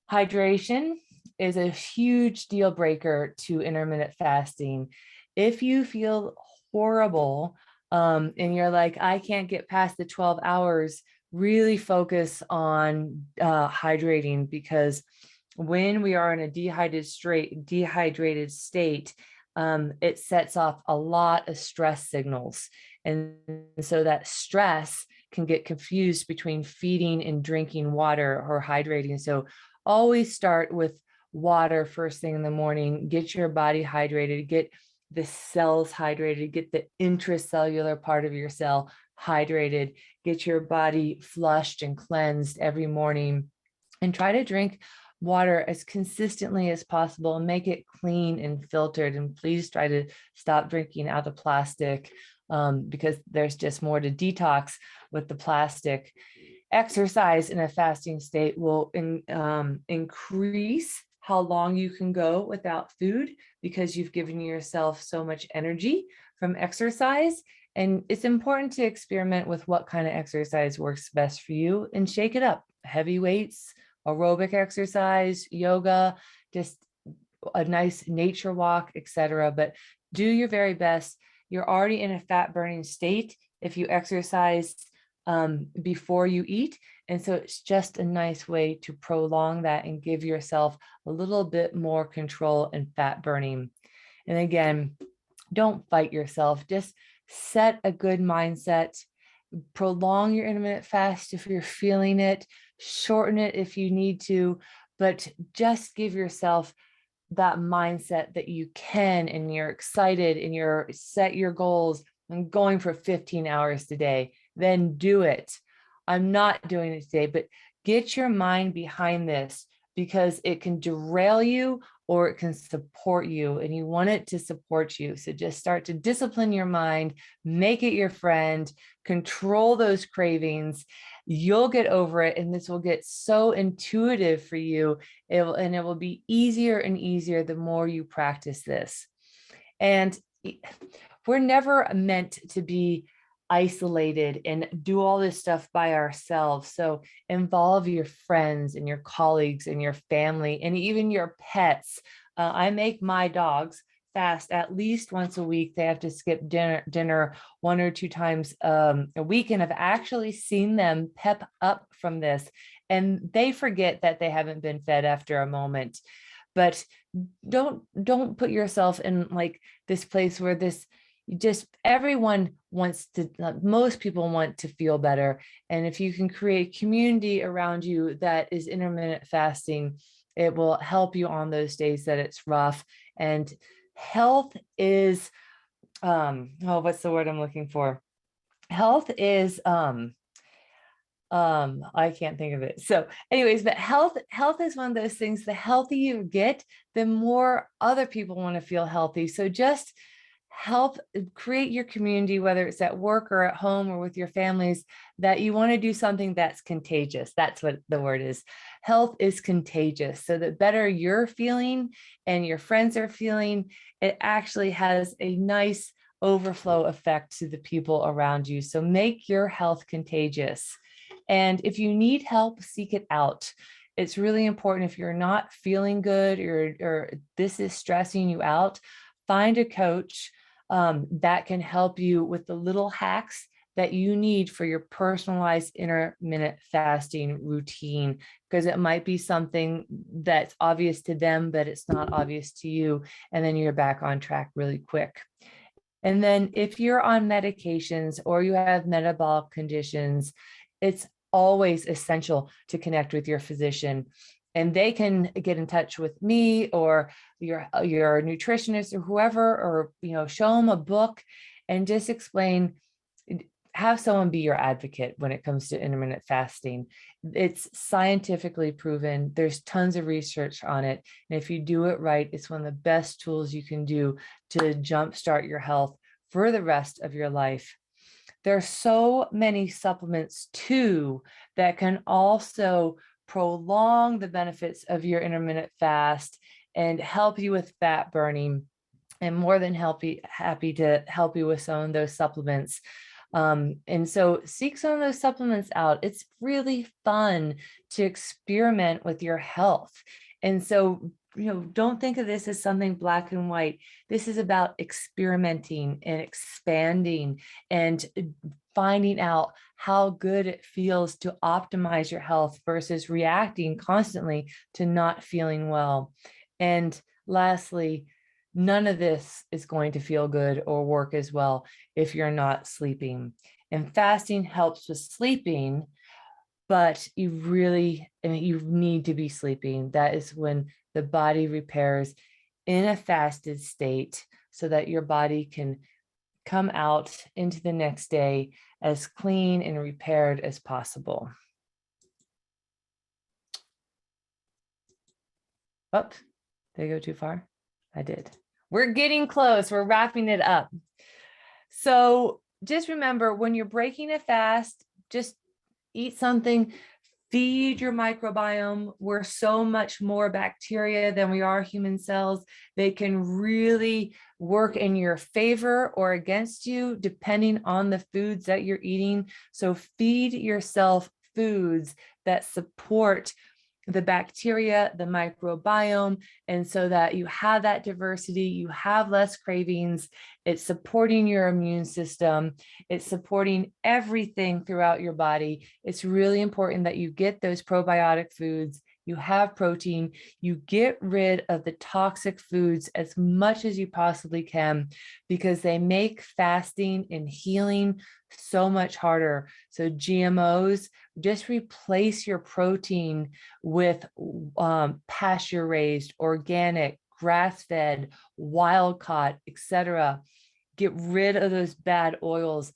Hydration is a huge deal breaker to intermittent fasting. If you feel horrible and you're like, I can't get past the 12 hours, really focus on hydrating, because when we are in a dehydrated state, it sets off a lot of stress signals. And so that stress can get confused between feeding and drinking water or hydrating. So always start with water first thing in the morning. Get your body hydrated, get the cells hydrated, get the intracellular part of your cell hydrated, get your body flushed and cleansed every morning, and try to drink water as consistently as possible and make it clean and filtered. And please try to stop drinking out of plastic because there's just more to detox with the plastic. Exercise in a fasting state will increase how long you can go without food, because you've given yourself so much energy from exercise. And it's important to experiment with what kind of exercise works best for you and shake it up. Heavy weights, aerobic exercise, yoga, just a nice nature walk, etc. But do your very best. You're already in a fat burning state if you exercise before you eat. And so it's just a nice way to prolong that and give yourself a little bit more control and fat burning. And again, don't fight yourself. Just set a good mindset. Prolong your intermittent fast if you're feeling it. Shorten it if you need to, but just give yourself that mindset that you can, and you're excited and you're set your goals. I'm going for 15 hours today. Then do it. I'm not doing it today, but get your mind behind this, because it can derail you or it can support you, and you want it to support you. So just start to discipline your mind, make it your friend, control those cravings. You'll get over it, and this will get so intuitive for you. It will be easier and easier the more you practice this. And we're never meant to be isolated and do all this stuff by ourselves. So involve your friends and your colleagues and your family and even your pets. I make my dogs fast at least once a week. They have to skip dinner 1 or 2 times a week. And I've actually seen them pep up from this, and they forget that they haven't been fed after a moment. But don't put yourself in like this place where everyone wants to, most people want to feel better. And if you can create community around you that is intermittent fasting, it will help you on those days that it's rough. And health is, what's the word I'm looking for? Health is I can't think of it. So anyways, but health is one of those things. The healthier you get, the more other people want to feel healthy. So just help create your community, whether it's at work or at home or with your families, that you want to do something that's contagious. That's what the word is. Health is contagious. So the better you're feeling and your friends are feeling, it actually has a nice overflow effect to the people around you. So make your health contagious. And if you need help, seek it out. It's really important. If you're not feeling good, or this is stressing you out, find a coach that can help you with the little hacks that you need for your personalized intermittent fasting routine, because it might be something that's obvious to them, but it's not obvious to you. And then you're back on track really quick. And then if you're on medications or you have metabolic conditions, it's always essential to connect with your physician. And they can get in touch with me or your nutritionist or whoever, or show them a book and just explain, have someone be your advocate when it comes to intermittent fasting. It's scientifically proven. There's tons of research on it. And if you do it right, it's one of the best tools you can do to jumpstart your health for the rest of your life. There are so many supplements too that can also prolong the benefits of your intermittent fast and help you with fat burning. And more than happy to help you with some of those supplements. And so seek some of those supplements out. It's really fun to experiment with your health. And so, don't think of this as something black and white. This is about experimenting and expanding and finding out how good it feels to optimize your health versus reacting constantly to not feeling well. And lastly, none of this is going to feel good or work as well if you're not sleeping. And fasting helps with sleeping, but you need to be sleeping. That is when the body repairs in a fasted state so that your body can come out into the next day as clean and repaired as possible. Oh, did I go too far? I did. We're getting close. We're wrapping it up. So just remember, when you're breaking a fast, just eat something, feed your microbiome. We're so much more bacteria than we are human cells. They can really work in your favor or against you, depending on the foods that you're eating. So feed yourself foods that support the bacteria, the microbiome, and so that you have that diversity, you have less cravings. It's supporting your immune system. It's supporting everything throughout your body. It's really important that you get those probiotic foods. You have protein, you get rid of the toxic foods as much as you possibly can, because they make fasting and healing so much harder. So GMOs, just replace your protein with pasture raised, organic, grass-fed, wild caught, etc. Get rid of those bad oils,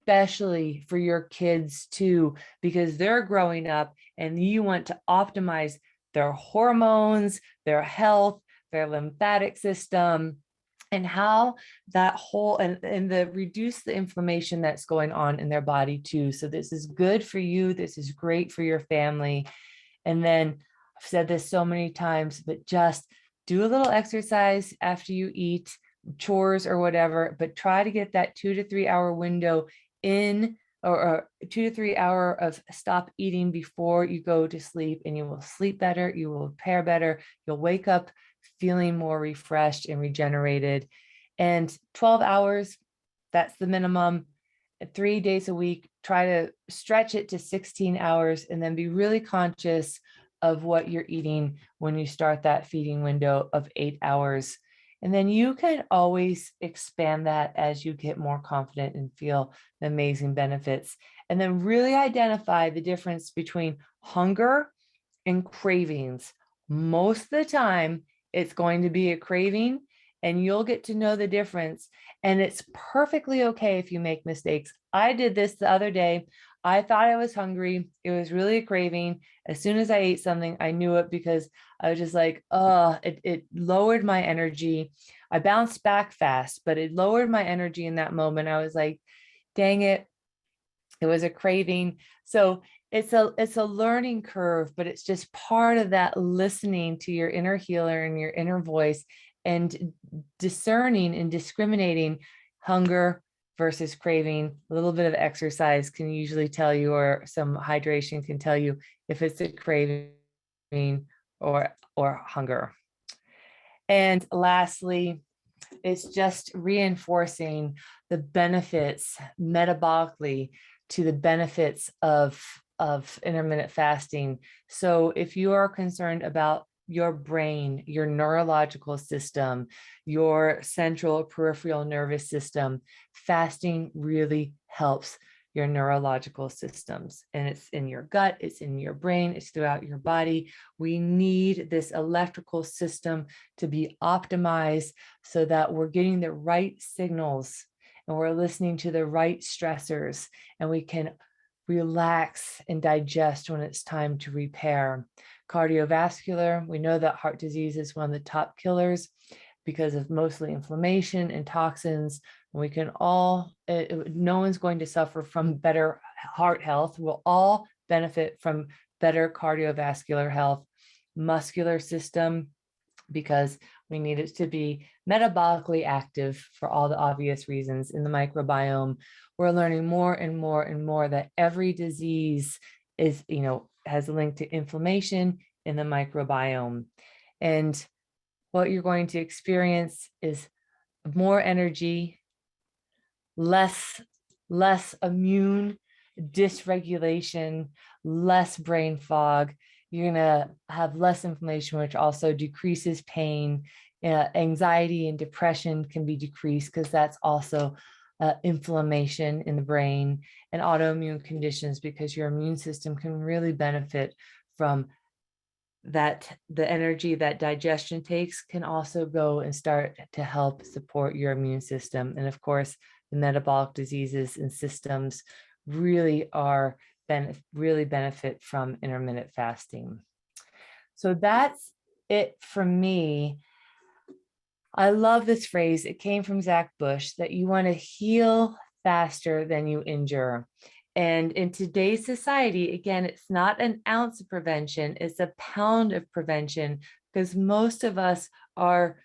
especially for your kids too, because they're growing up and you want to optimize their hormones, their health, their lymphatic system, and how that whole and the reduce the inflammation that's going on in their body too. So this is good for you. This is great for your family. And then I've said this so many times, but just do a little exercise after you eat, chores or whatever, but try to get that 2 to 3 hour window in, or 2 to 3 hour of stop eating before you go to sleep, and you will sleep better, you will repair better, you'll wake up feeling more refreshed and regenerated. And 12 hours, that's the minimum. 3 days a week, try to stretch it to 16 hours, and then be really conscious of what you're eating when you start that feeding window of 8 hours. And then you can always expand that as you get more confident and feel the amazing benefits. And then really identify the difference between hunger and cravings. Most of the time, it's going to be a craving, and you'll get to know the difference. And it's perfectly okay if you make mistakes. I did this the other day. I thought I was hungry. It was really a craving. As soon as I ate something, I knew it because I was just like, it lowered my energy. I bounced back fast, but it lowered my energy in that moment. I was like, dang it. It was a craving. So it's a learning curve, but it's just part of that listening to your inner healer and your inner voice and discerning and discriminating hunger versus craving. A little bit of exercise can usually tell you, or some hydration can tell you if it's a craving or hunger. And lastly, it's just reinforcing the benefits metabolically to the benefits of intermittent fasting. So if you are concerned about your brain, your neurological system, your central peripheral nervous system, fasting really helps your neurological systems. And it's in your gut, it's in your brain, it's throughout your body. We need this electrical system to be optimized so that we're getting the right signals and we're listening to the right stressors, and we can relax and digest when it's time to repair. Cardiovascular, we know that heart disease is one of the top killers because of mostly inflammation and toxins. We can all, no one's going to suffer from better heart health. We'll all benefit from better cardiovascular health. Muscular system, because we need it to be metabolically active for all the obvious reasons. In the microbiome, we're learning more and more and more that every disease is, has a link to inflammation in the microbiome. And what you're going to experience is more energy, less immune dysregulation, less brain fog. You're going to have less inflammation, which also decreases pain. Anxiety and depression can be decreased because that's also inflammation in the brain, and autoimmune conditions, because your immune system can really benefit from that. The energy that digestion takes can also go and start to help support your immune system. And of course, the metabolic diseases and systems really benefit from intermittent fasting. So that's it for me. I love this phrase. It came from Zach Bush, that you want to heal faster than you injure. And in today's society, again, it's not an ounce of prevention, it's a pound of prevention, because most of us are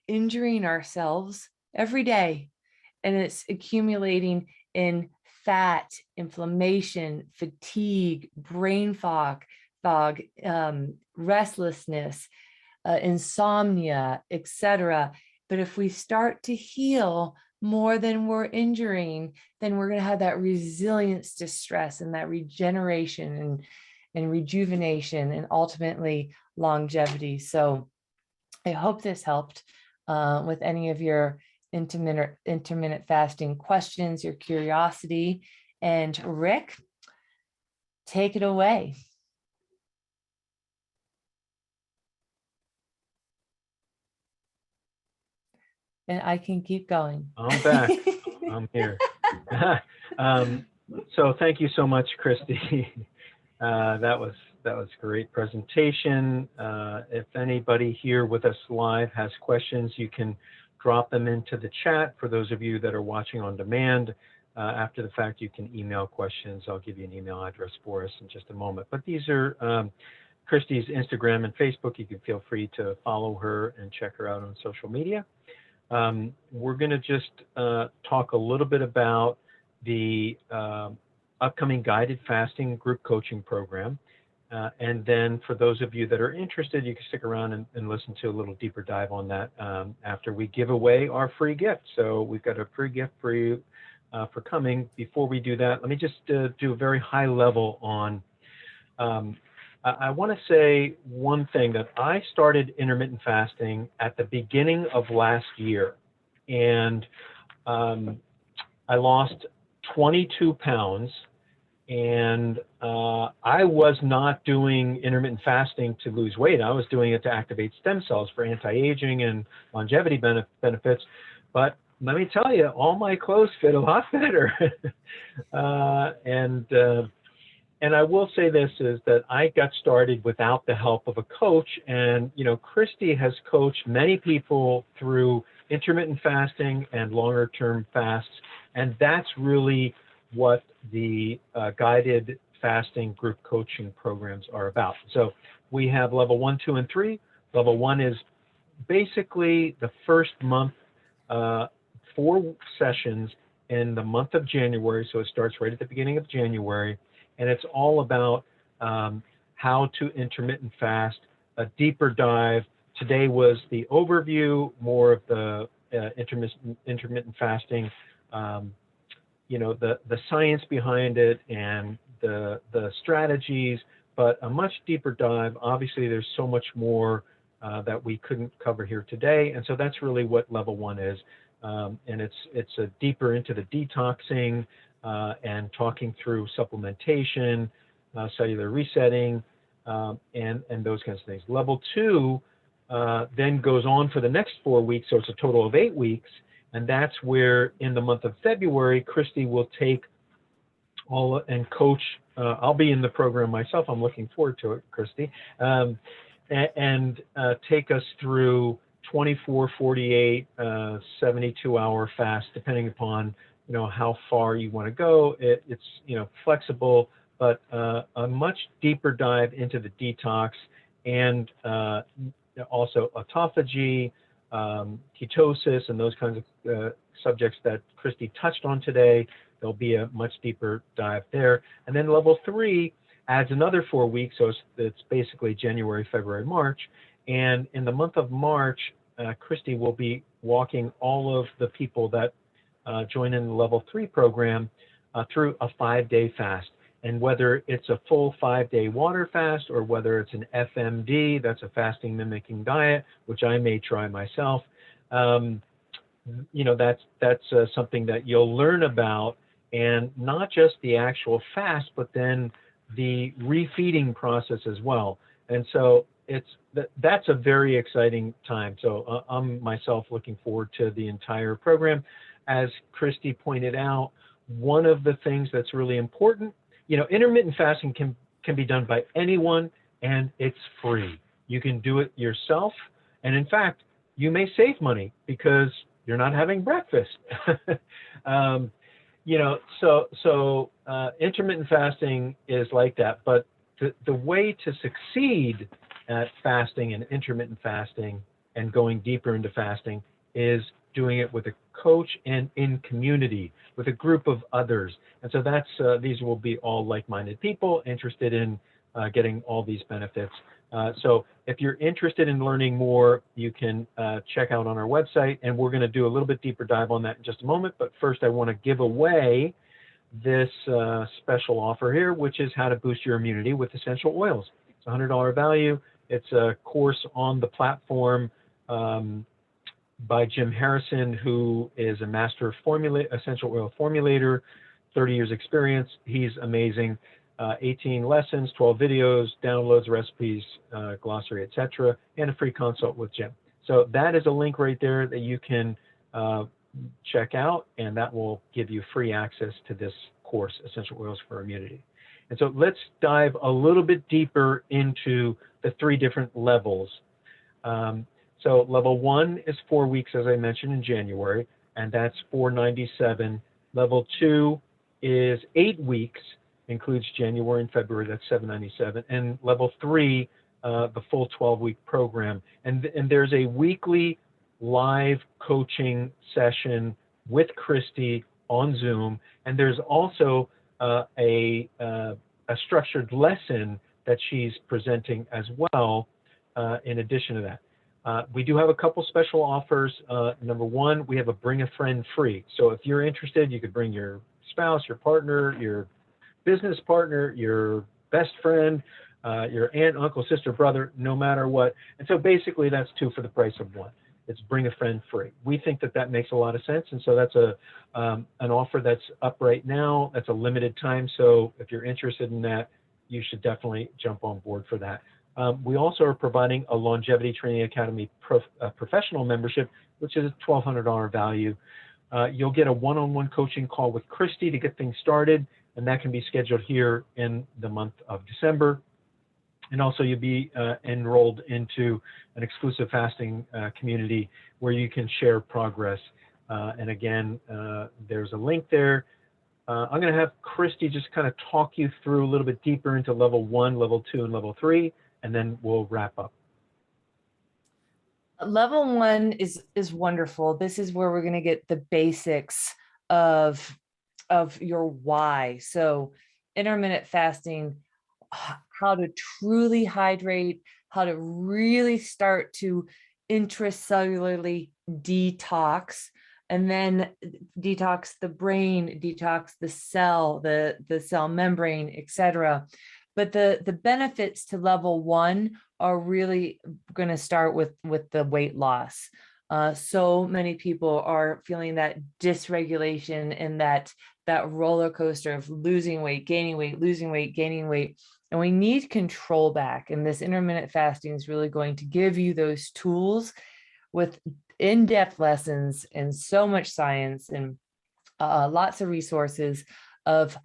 injuring ourselves every day, and it's accumulating in fat, inflammation, fatigue, brain fog, restlessness, insomnia, etc. But if we start to heal more than we're injuring, then we're going to have that resilience to stress and that regeneration and rejuvenation and ultimately longevity. So I hope this helped with any of your intermittent fasting questions, your curiosity. And Rick, take it away. And I can keep going. I'm back. I'm here. So thank you so much, Christy. That was a great presentation. If anybody here with us live has questions, you can drop them into the chat. For those of you that are watching on demand, after the fact, you can email questions. I'll give you an email address for us in just a moment. But these are Christy's Instagram and Facebook. You can feel free to follow her and check her out on social media. We're going to just talk a little bit about the upcoming guided fasting group coaching program. And then for those of you that are interested, you can stick around and listen to a little deeper dive on that after we give away our free gift. So we've got a free gift for you for coming. Before we do that, let me just do a very high level on I want to say one thing, that I started intermittent fasting at the beginning of last year, and I lost 22 pounds, and I was not doing intermittent fasting to lose weight. I was doing it to activate stem cells for anti-aging and longevity benefits. But let me tell you, all my clothes fit a lot better. uh, and uh, and I will say this is that I got started without the help of a coach. And, Christy has coached many people through intermittent fasting and longer term fasts. And that's really what the guided fasting group coaching programs are about. So we have level 1, 2, and 3. Level 1 is basically the first month, 4 sessions in the month of January. So it starts right at the beginning of January. And it's all about how to intermittent fast, a deeper dive. Today was the overview, more of the intermittent fasting, the science behind it and the strategies, but a much deeper dive. Obviously, there's so much more that we couldn't cover here today, and so that's really what level 1 is. And it's a deeper into the detoxing and talking through supplementation, cellular resetting, and those kinds of things. Level 2 then goes on for the next 4 weeks, so it's a total of 8 weeks, and that's where in the month of February, Christy will take all and coach. I'll be in the program myself. I'm looking forward to it, Christy, and take us through 24, 48, 72-hour fast, depending upon how far you want to go. It's flexible, but a much deeper dive into the detox and also autophagy, ketosis, and those kinds of subjects that Christy touched on today. There'll be a much deeper dive there. And then level 3 adds another 4 weeks, so it's basically January, February, March. And in the month of March, Christy will be walking all of the people that join in the level 3 program through a 5-day fast. And whether it's a full 5-day water fast or whether it's an FMD, that's a fasting mimicking diet, which I may try myself, that's something that you'll learn about, and not just the actual fast, but then the refeeding process as well. And so that's a very exciting time. So I'm myself looking forward to the entire program. As Christy pointed out, one of the things that's really important, intermittent fasting can be done by anyone, and it's free. You can do it yourself, and in fact, you may save money because you're not having breakfast. So intermittent fasting is like that. But the way to succeed at fasting and intermittent fasting and going deeper into fasting is doing it with a coach and in community with a group of others. And so these will be all like-minded people interested in getting all these benefits. So if you're interested in learning more, you can check out on our website, and we're going to do a little bit deeper dive on that in just a moment. But first, I want to give away this special offer here, which is how to boost your immunity with essential oils. It's a $100 value. It's a course on the platform by Jim Harrison, who is a master essential oil formulator, 30 years experience. He's amazing. 18 lessons, 12 videos, downloads, recipes, glossary, etc., and a free consult with Jim. So that is a link right there that you can check out, and that will give you free access to this course, Essential Oils for Immunity. And so let's dive a little bit deeper into the 3 different levels. So level 1 is 4 weeks, as I mentioned, in January, and that's $497. Level 2 is 8 weeks, includes January and February, that's $797. And level 3, the full 12-week program. And there's a weekly live coaching session with Christy on Zoom, and there's also a structured lesson that she's presenting as well in addition to that. We do have a couple special offers. Number 1, we have a bring a friend free. So if you're interested, you could bring your spouse, your partner, your business partner, your best friend, your aunt, uncle, sister, brother, no matter what. And so basically that's 2 for the price of 1. It's bring a friend free. We think that makes a lot of sense. And so that's an offer that's up right now. That's a limited time. So if you're interested in that, you should definitely jump on board for that. We also are providing a Longevity Training Academy professional membership, which is a $1,200 value. you'll get a one-on-one coaching call with Christy to get things started, and that can be scheduled here in the month of December. And also you'll be enrolled into an exclusive fasting community where you can share progress. And again, there's a link there. I'm going to have Christy just kind of talk you through a little bit deeper into level 1, level 2, and level 3, and then we'll wrap up. Level 1 is wonderful. This is where we're going to get the basics of your why. So intermittent fasting, how to truly hydrate, how to really start to intracellularly detox, and then detox the brain, detox the cell, the cell membrane, etc. But the benefits to level 1 are really going to start with the weight loss. So many people are feeling that dysregulation and that roller coaster of losing weight, gaining weight, losing weight, gaining weight. And we need control back. And this intermittent fasting is really going to give you those tools with in-depth lessons and so much science and lots of resources of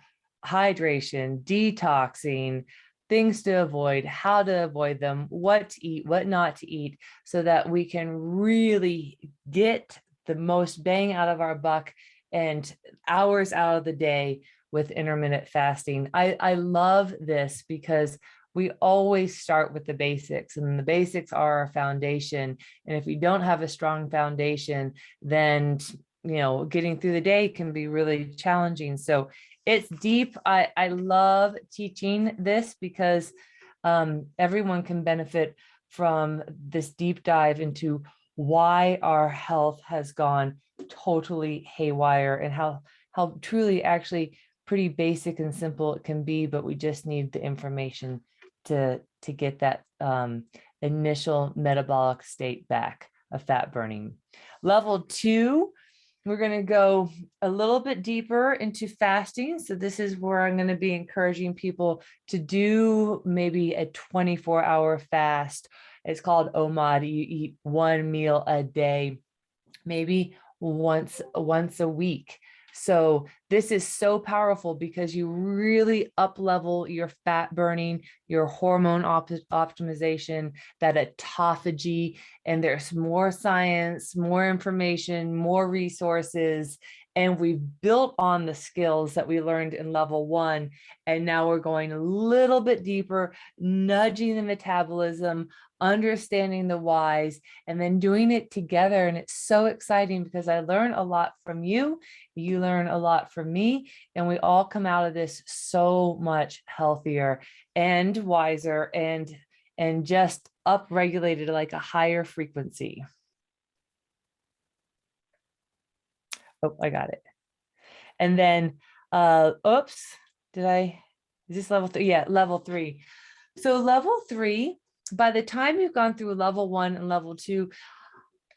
hydration, detoxing, things to avoid, how to avoid them, what to eat, what not to eat, so that we can really get the most bang out of our buck and hours out of the day with intermittent fasting. I love this because we always start with the basics, and the basics are our foundation. And if we don't have a strong foundation, then getting through the day can be really challenging. So it's deep. I love teaching this because everyone can benefit from this deep dive into why our health has gone totally haywire and how truly actually pretty basic and simple it can be, but we just need the information to get that initial metabolic state back of fat burning. Level 2, we're going to go a little bit deeper into fasting. So this is where I'm going to be encouraging people to do maybe a 24-hour fast. It's called OMAD. You eat one meal a day, maybe once a week. So this is so powerful because you really up-level your fat burning, your hormone optimization, that autophagy, and there's more science, more information, more resources. And we've built on the skills that we learned in level 1. And now we're going a little bit deeper, nudging the metabolism, understanding the whys, and then doing it together. And it's so exciting because I learn a lot from you. You learn a lot from me, and we all come out of this so much healthier and wiser and just upregulated like a higher frequency. Oh, I got it. And then, is this level 3? Yeah, level 3. So level 3, by the time you've gone through level 1 and level 2,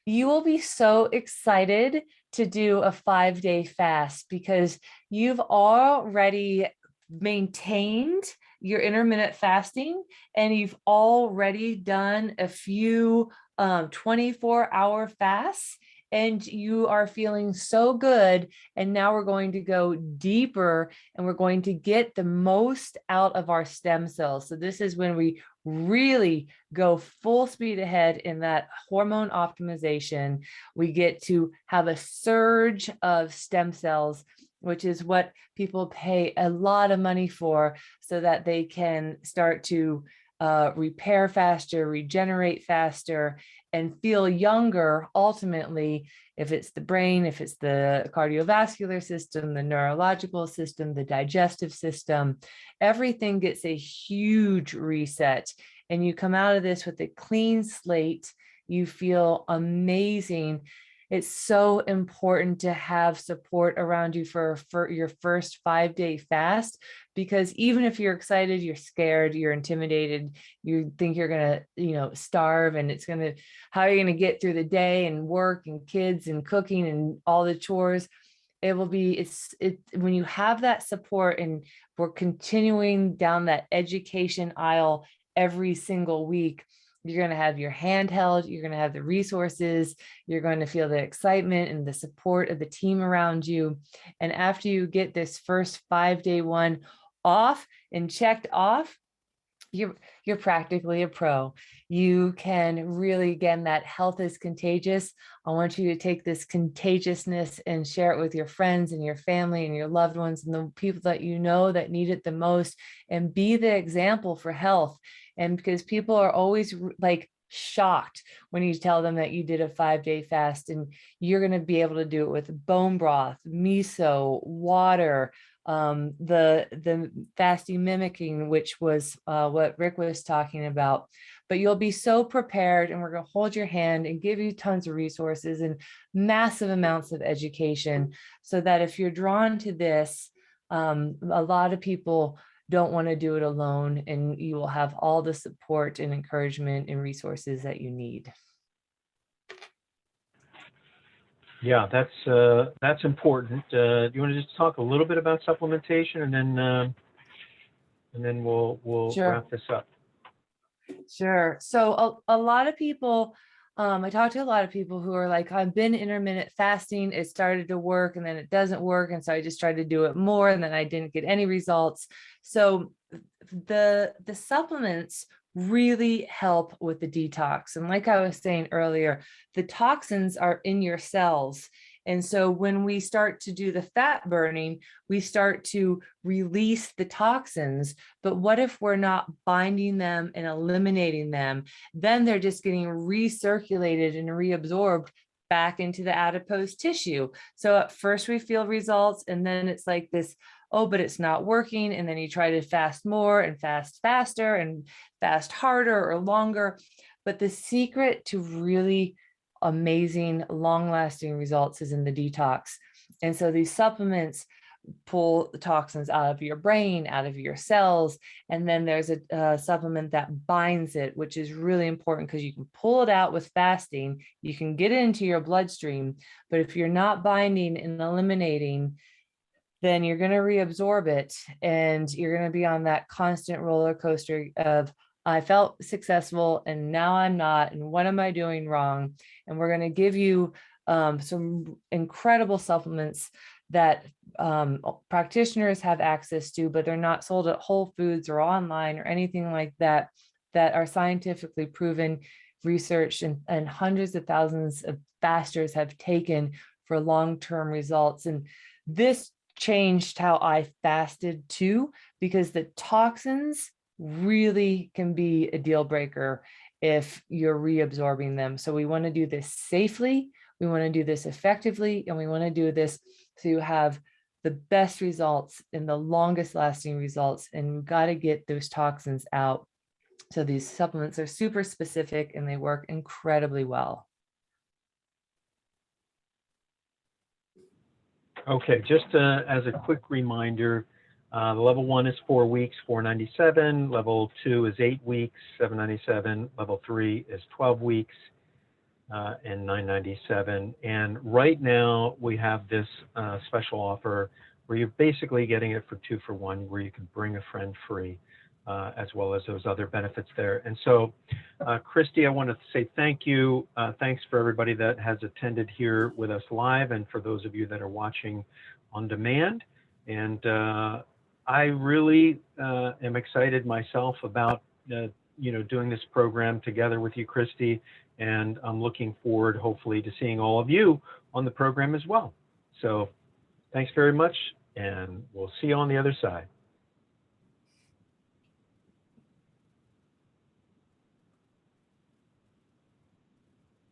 you will be so excited to do a 5-day fast because you've already maintained your intermittent fasting and you've already done a few 24-hour fasts, and you are feeling so good. And now we're going to go deeper and we're going to get the most out of our stem cells. So this is when we really go full speed ahead in that hormone optimization. We get to have a surge of stem cells, which is what people pay a lot of money for, so that they can start to repair faster, regenerate faster, and feel younger. Ultimately, if it's the brain, if it's the cardiovascular system, the neurological system, the digestive system, everything gets a huge reset. And you come out of this with a clean slate. You feel amazing. It's so important to have support around you for your first 5-day fast, because even if you're excited, you're scared, you're intimidated, you think you're going to, starve, and how are you going to get through the day and work and kids and cooking and all the chores? It's when you have that support, and we're continuing down that education aisle every single week, You're going to have your hand held, you're going to have the resources, you're going to feel the excitement and the support of the team around you. And after you get this first 5-day one off and checked off, you're practically a pro. You can really, again, that health is contagious. I want you to take this contagiousness and share it with your friends and your family and your loved ones and the people that you know that need it the most, and be the example for health. And because people are always like shocked when you tell them that you did a 5-day fast, and you're going to be able to do it with bone broth, miso, water, the fasting mimicking, which was what Rick was talking about. But you'll be so prepared, and we're going to hold your hand and give you tons of resources and massive amounts of education, so that if you're drawn to this, a lot of people don't want to do it alone, and you will have all the support and encouragement and resources that you need. Yeah, that's important. Do you want to just talk a little bit about supplementation, and then we'll Sure. wrap this up? Sure. So a lot of people, I talked to a lot of people who are like, I've been intermittent fasting, it started to work and then it doesn't work. And so I just tried to do it more and then I didn't get any results. So the supplements really help with the detox. And like I was saying earlier, the toxins are in your cells. And so when we start to do the fat burning, we start to release the toxins. But what if we're not binding them and eliminating them? Then they're just getting recirculated and reabsorbed back into the adipose tissue. So at first we feel results, and then it's like this, oh, but it's not working. And then you try to fast more and fast faster and fast harder or longer. But the secret to really amazing, long-lasting results is in the detox. And so these supplements pull the toxins out of your brain, out of your cells. And then there's a supplement that binds it, which is really important because you can pull it out with fasting. You can get it into your bloodstream. But if you're not binding and eliminating, then you're going to reabsorb it, and you're going to be on that constant roller coaster of, I felt successful and now I'm not, and what am I doing wrong? And we're going to give you some incredible supplements that practitioners have access to, but they're not sold at Whole Foods or online or anything like that, that are scientifically proven, researched, and hundreds of thousands of fasters have taken for long-term results. And this changed how I fasted too, because the toxins really can be a deal breaker if you're reabsorbing them. So we want to do this safely, we want to do this effectively, and we want to do this so you have the best results and the longest lasting results. And we've got to get those toxins out. So these supplements are super specific and they work incredibly well. Okay, just as a quick reminder, the level 1 is 4 weeks, $497. Level 2 is 8 weeks, $797. Level 3 is 12 weeks, and $997. And right now we have this special offer where you're basically getting it for 2 for 1, where you can bring a friend free, as well as those other benefits there. And so, Christy, I want to say thank you. Thanks for everybody that has attended here with us live, and for those of you that are watching on demand. And I really am excited myself about doing this program together with you, Christy, and I'm looking forward, hopefully, to seeing all of you on the program as well. So thanks very much, and we'll see you on the other side.